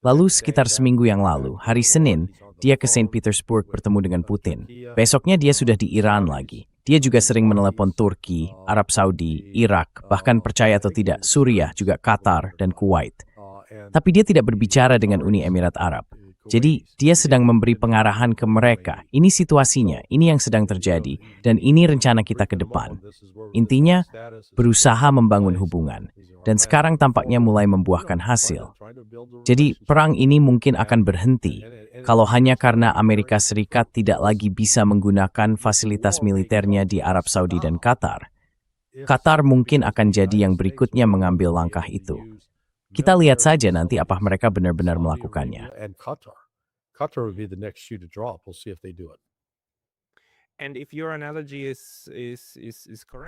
Lalu sekitar seminggu yang lalu, hari Senin, dia ke Saint Petersburg bertemu dengan Putin. Besoknya dia sudah di Iran lagi. Dia juga sering menelepon Turki, Arab Saudi, Irak, bahkan percaya atau tidak, Suriah, juga Qatar, dan Kuwait. Tapi dia tidak berbicara dengan Uni Emirat Arab. Jadi, dia sedang memberi pengarahan ke mereka. Ini situasinya, ini yang sedang terjadi, dan ini rencana kita ke depan. Intinya, berusaha membangun hubungan. Dan sekarang tampaknya mulai membuahkan hasil. Jadi, perang ini mungkin akan berhenti kalau hanya karena Amerika Serikat tidak lagi bisa menggunakan fasilitas militernya di Arab Saudi dan Qatar. Qatar mungkin akan jadi yang berikutnya mengambil langkah itu. Kita lihat saja nanti apa mereka benar-benar melakukannya.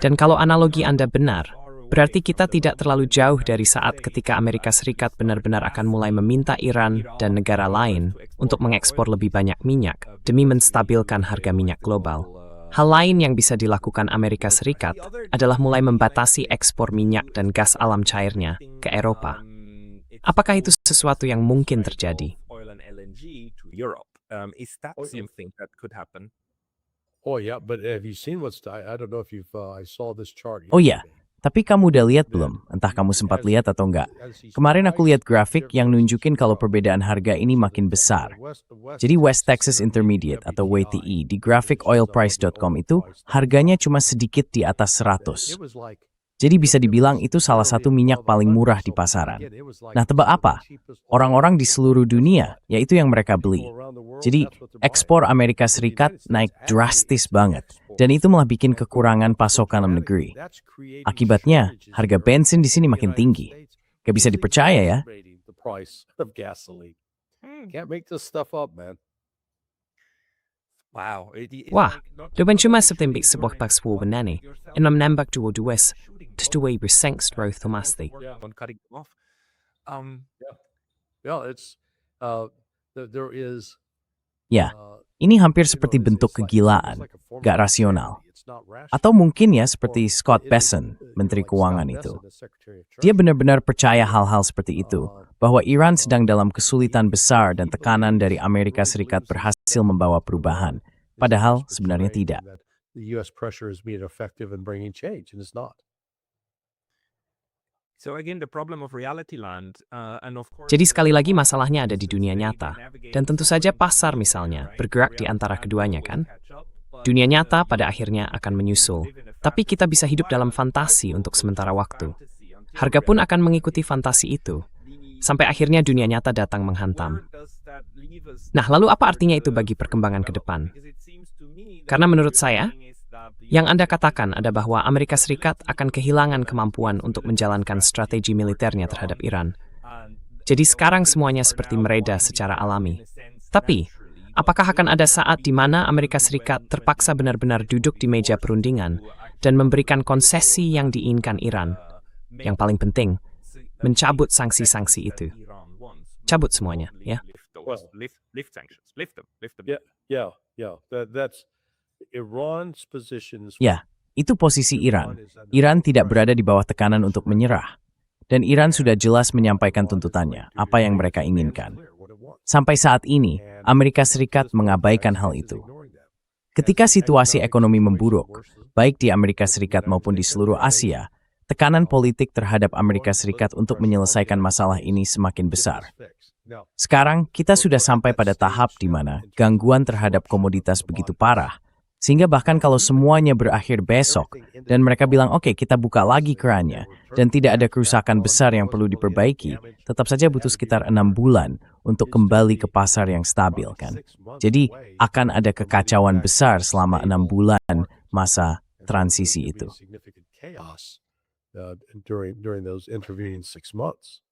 Dan kalau analogi Anda benar, berarti kita tidak terlalu jauh dari saat ketika Amerika Serikat benar-benar akan mulai meminta Iran dan negara lain untuk mengekspor lebih banyak minyak demi menstabilkan harga minyak global. Hal lain yang bisa dilakukan Amerika Serikat adalah mulai membatasi ekspor minyak dan gas alam cairnya ke Eropa. Apakah itu sesuatu yang mungkin terjadi? Oh iya, tapi kamu udah lihat belum? Entah kamu sempat lihat atau enggak. Kemarin aku lihat grafik yang nunjukin kalau perbedaan harga ini makin besar. Jadi West Texas Intermediate atau WTI di graphicoilprice.com itu harganya cuma sedikit di atas 100. Jadi bisa dibilang itu salah satu minyak paling murah di pasaran. Nah, tebak apa? Orang-orang di seluruh dunia, yaitu yang mereka beli. Jadi, ekspor Amerika Serikat naik drastis banget. Dan itu malah bikin kekurangan pasokan dalam negeri. Akibatnya, harga bensin di sini makin tinggi. Gak bisa dipercaya ya. Wah, doon cuma seperti sebuah pakswa benani, enam nambak dua-duas, terus bersengst roh thomasti. Ya, ini hampir seperti bentuk kegilaan, gak rasional. Atau mungkin ya seperti Scott Bessent, Menteri Keuangan itu. Dia benar-benar percaya hal-hal seperti itu, bahwa Iran sedang dalam kesulitan besar dan tekanan dari Amerika Serikat berhasil membawa perubahan. Padahal sebenarnya tidak. Jadi sekali lagi masalahnya ada di dunia nyata. Dan tentu saja pasar misalnya bergerak di antara keduanya kan? Dunia nyata pada akhirnya akan menyusul. Tapi kita bisa hidup dalam fantasi untuk sementara waktu. Harga pun akan mengikuti fantasi itu. Sampai akhirnya dunia nyata datang menghantam. Nah, lalu apa artinya itu bagi perkembangan ke depan? Karena menurut saya, yang Anda katakan ada bahwa Amerika Serikat akan kehilangan kemampuan untuk menjalankan strategi militernya terhadap Iran. Jadi sekarang semuanya seperti mereda secara alami. Tapi, apakah akan ada saat di mana Amerika Serikat terpaksa benar-benar duduk di meja perundingan dan memberikan konsesi yang diinginkan Iran? Yang paling penting, mencabut sanksi-sanksi itu. Cabut semuanya, ya. Ya, itu posisi Iran. Iran tidak berada di bawah tekanan untuk menyerah. dan Iran sudah jelas menyampaikan tuntutannya, apa yang mereka inginkan. Sampai saat ini, Amerika Serikat mengabaikan hal itu. Ketika situasi ekonomi memburuk, baik di Amerika Serikat maupun di seluruh Asia, tekanan politik terhadap Amerika Serikat untuk menyelesaikan masalah ini semakin besar. Sekarang, kita sudah sampai pada tahap di mana gangguan terhadap komoditas begitu parah, sehingga bahkan kalau semuanya berakhir besok, dan mereka bilang, oke, kita buka lagi kerannya, dan tidak ada kerusakan besar yang perlu diperbaiki, tetap saja butuh sekitar 6 bulan untuk kembali ke pasar yang stabil, kan? Jadi, akan ada kekacauan besar selama 6 bulan masa transisi itu. During those intervening 6 months.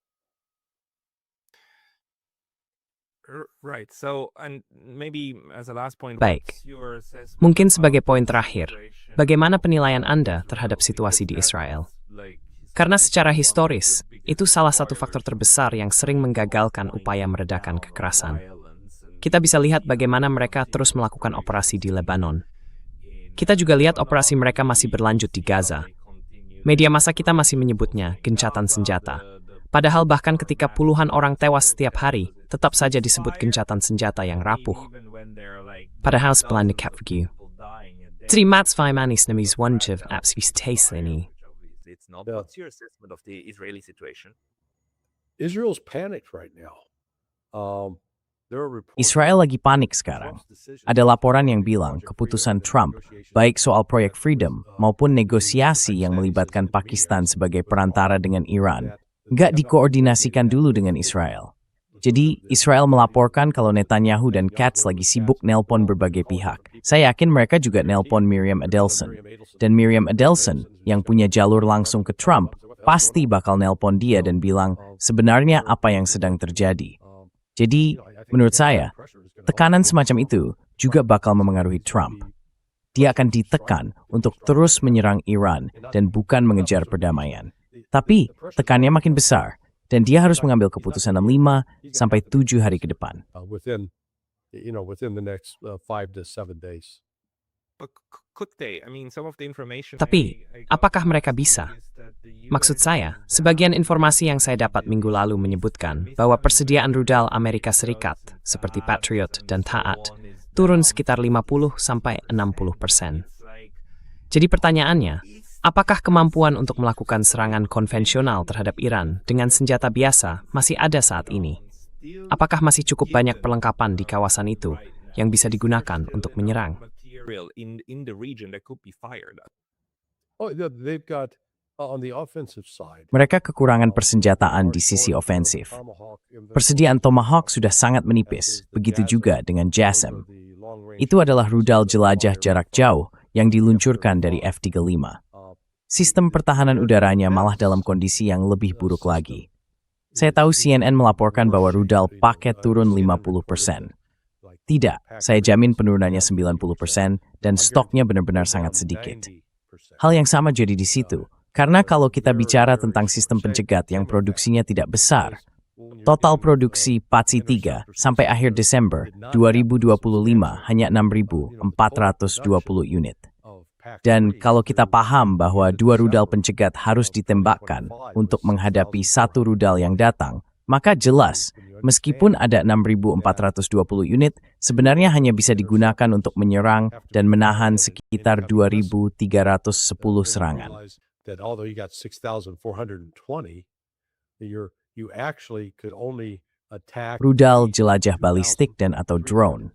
Right. So, and maybe as a last point, Baik. what's your assessment Mungkin of sebagai the poin terakhir, situation? bagaimana penilaian Anda terhadap situasi di Israel? Karena secara historis, itu salah satu faktor terbesar yang sering menggagalkan upaya meredakan kekerasan. Kita bisa lihat bagaimana mereka terus melakukan operasi di Lebanon. Kita juga lihat operasi mereka masih berlanjut di Gaza. Media massa kita masih menyebutnya gencatan senjata. Padahal bahkan ketika puluhan orang tewas setiap hari, tetap saja disebut gencatan senjata yang rapuh. Padahal sebelah dekat begitu. Jadi Mats Vaimanis namis wajib absis tastelini. What's your assessment of the Israeli situation? Israel's panicked right now. There are reports Israel lagi panik sekarang. Ada laporan yang bilang keputusan Trump, baik soal proyek Freedom maupun negosiasi yang melibatkan Pakistan sebagai perantara dengan Iran, nggak dikoordinasikan dulu dengan Israel. Jadi, Israel melaporkan kalau Netanyahu dan Katz lagi sibuk nelpon berbagai pihak. Saya yakin mereka juga nelpon Miriam Adelson. Dan Miriam Adelson, yang punya jalur langsung ke Trump, pasti bakal nelpon dia dan bilang sebenarnya apa yang sedang terjadi. Jadi, menurut saya, tekanan semacam itu juga bakal memengaruhi Trump. Dia akan ditekan untuk terus menyerang Iran dan bukan mengejar perdamaian. Tapi, tekannya makin besar, dan dia harus mengambil keputusan 65 sampai 7 hari ke depan. within the next 5 to 7 days. But could they? I mean, some of the information. Tapi, apakah mereka bisa? Maksud saya, sebagian informasi yang saya dapat minggu lalu menyebutkan bahwa persediaan rudal Amerika Serikat, seperti Patriot dan Taat, turun sekitar 50-60%. Jadi pertanyaannya, apakah kemampuan untuk melakukan serangan konvensional terhadap Iran dengan senjata biasa masih ada saat ini? Apakah masih cukup banyak perlengkapan di kawasan itu yang bisa digunakan untuk menyerang? In the region that could be fired. Oh, they've got on the offensive side. Mereka kekurangan persenjataan di sisi ofensif. Persediaan Tomahawk sudah sangat menipis, begitu juga dengan JASSM. Itu adalah rudal jelajah jarak jauh yang diluncurkan dari F-35. Sistem pertahanan udaranya malah dalam kondisi yang lebih buruk lagi. Saya tahu CNN melaporkan bahwa rudal paket turun 50%. Tidak, saya jamin penurunannya 90% dan stoknya benar-benar sangat sedikit. Hal yang sama jadi di situ, karena kalau kita bicara tentang sistem pencegat yang produksinya tidak besar, total produksi PATSI 3 sampai akhir Desember 2025 hanya 6.420 unit. Dan kalau kita paham bahwa 2 rudal pencegat harus ditembakkan untuk menghadapi 1 rudal yang datang, maka jelas, meskipun ada 6.420 unit, sebenarnya hanya bisa digunakan untuk menyerang dan menahan sekitar 2.310 serangan. That although you got 6,420, you actually could only attack Rudal jelajah balistik dan atau drone.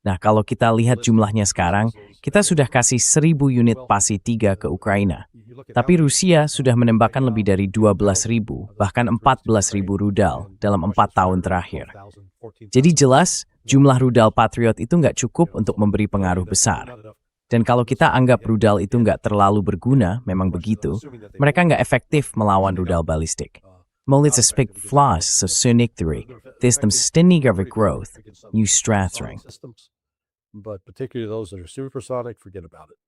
Nah, kalau kita lihat jumlahnya sekarang, kita sudah kasih 1.000 unit PASI 3 ke Ukraina. Tapi Rusia sudah menembakkan lebih dari 12.000, bahkan 14.000 rudal dalam 4 tahun terakhir. Jadi jelas, jumlah rudal Patriot itu nggak cukup untuk memberi pengaruh besar. Dan kalau kita anggap rudal itu nggak terlalu berguna, memang begitu, mereka nggak efektif melawan rudal balistik. Målet är spik flas så synigteri, this them ständiga growth, new strathring. But particularly those that are supersonic, forget about it.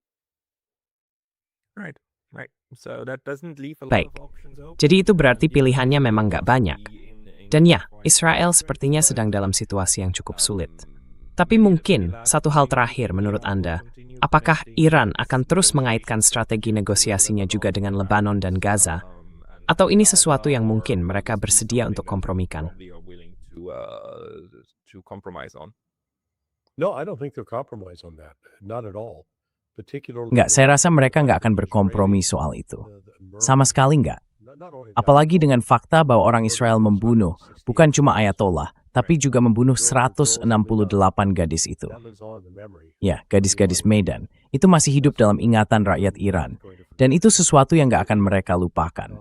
Right. So that doesn't leave a lot Baik, of options open. jadi itu berarti pilihannya memang nggak banyak. Dan ya, Israel sepertinya sedang dalam situasi yang cukup sulit. Tapi mungkin, satu hal terakhir menurut Anda, apakah Iran akan terus mengaitkan strategi negosiasinya juga dengan Lebanon dan Gaza? Atau ini sesuatu yang mungkin mereka bersedia untuk kompromikan? To compromise on. No, I don't think they'll compromise on that. Not at all. Particularly. Nggak, saya rasa mereka nggak akan berkompromi soal itu. Sama sekali nggak. Apalagi dengan fakta bahwa orang Israel membunuh bukan cuma Ayatollah, tapi juga membunuh 168 gadis itu. Ya, gadis-gadis Medan. Itu masih hidup dalam ingatan rakyat Iran. Dan itu sesuatu yang nggak akan mereka lupakan.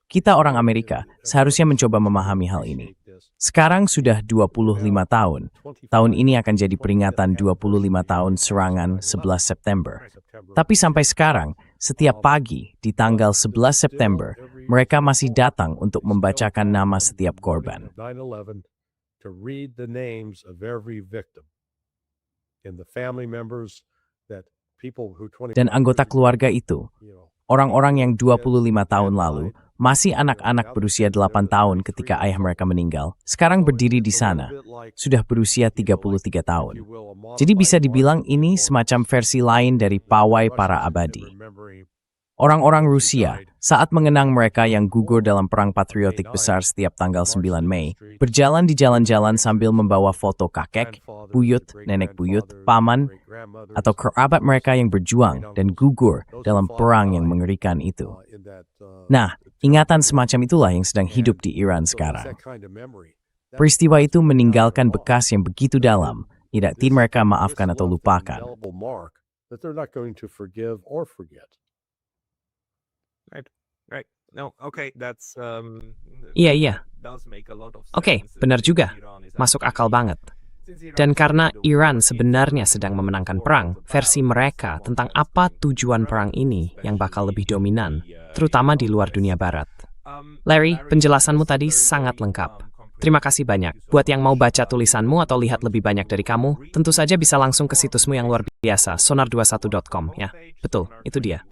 Kita orang Amerika seharusnya mencoba memahami hal ini. Sekarang sudah 25 tahun. Tahun ini akan jadi peringatan 25 tahun serangan 11 September. Tapi sampai sekarang, setiap pagi di tanggal 11 September, mereka masih datang untuk membacakan nama setiap korban. To read the names of every victim and the family members that people who 20 Dan anggota keluarga itu, orang-orang yang 25 tahun lalu, masih anak-anak berusia 8 tahun ketika ayah mereka meninggal, sekarang berdiri di sana, sudah berusia 33 tahun. Jadi bisa dibilang ini semacam versi lain dari pawai para abadi. Orang-orang Rusia, saat mengenang mereka yang gugur dalam perang patriotik besar setiap tanggal 9 Mei, berjalan di jalan-jalan sambil membawa foto kakek, buyut, nenek buyut, paman, atau kerabat mereka yang berjuang dan gugur dalam perang yang mengerikan itu. Nah, ingatan semacam itulah yang sedang hidup di Iran sekarang. Peristiwa itu meninggalkan bekas yang begitu dalam, tidak mereka maafkan atau lupakan. Right. No, okay, that's Iya. does make a lot of Oke, sense. benar juga. Iran is Masuk actually- akal banget. Since Iran Dan is karena the Iran one sebenarnya in sedang the memenangkan war perang, of the versi battle, mereka tentang apa tujuan perang ini yang bakal lebih dominan, terutama di luar dunia barat. Larry, penjelasanmu tadi sangat lengkap. Terima kasih banyak. Buat yang mau baca tulisanmu atau lihat lebih banyak dari kamu, tentu saja bisa langsung ke situsmu yang luar biasa, sonar21.com ya. Betul, itu dia.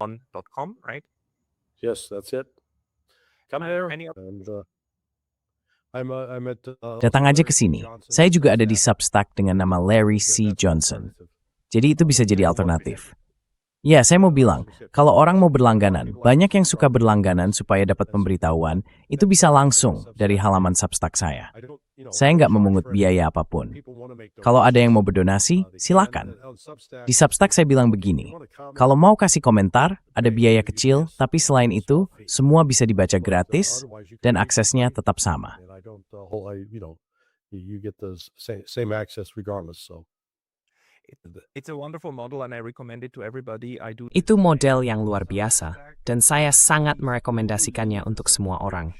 .com, right? Yes, that's it. Come there. Any And, I'm at, Datang aja ke sini. Saya juga ada di Substack dengan nama Larry C. Johnson. Jadi itu bisa jadi alternatif. Ya, saya mau bilang, kalau orang mau berlangganan, banyak yang suka berlangganan supaya dapat pemberitahuan, itu bisa langsung dari halaman Substack saya. Saya nggak memungut biaya apapun. Kalau ada yang mau berdonasi, silakan. Di Substack saya bilang begini, kalau mau kasih komentar, ada biaya kecil, tapi selain itu, semua bisa dibaca gratis dan aksesnya tetap sama. You get the same access regardless. So It's a wonderful model and I recommend it to everybody. I do. Itu model yang luar biasa, dan saya sangat merekomendasikannya untuk semua orang.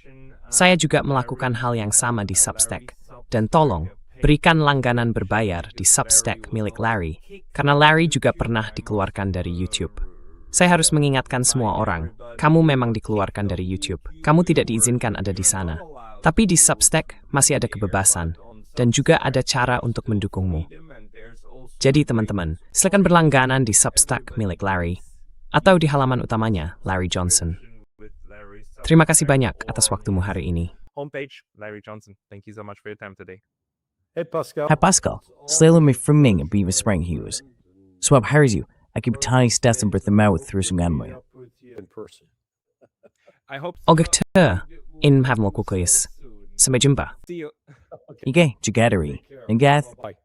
Saya juga melakukan hal yang sama di Substack. Dan tolong, berikan langganan berbayar di Substack milik Larry, karena Larry juga pernah dikeluarkan dari YouTube. Saya harus mengingatkan semua orang, kamu memang dikeluarkan dari YouTube. Kamu tidak diizinkan ada di sana. Tapi di Substack masih ada kebebasan, dan juga ada cara untuk mendukungmu. Jadi teman-teman, silakan berlangganan di Substack milik Larry, atau di halaman utamanya, Larry Johnson. Terima kasih banyak atas waktumu hari ini. Homepage, Larry Johnson. Thank you so much for your time today. hey Pascal. Hai Pascal, selalu memframing Beaver Spring Hughes. Sebab hari itu, aku bertanya stats yang bertemu terusunganmu. In person. I hope Ogek in Havmo Kukuyas. Sampai jumpa. see you. Ike, jagadari, and gath, Bye.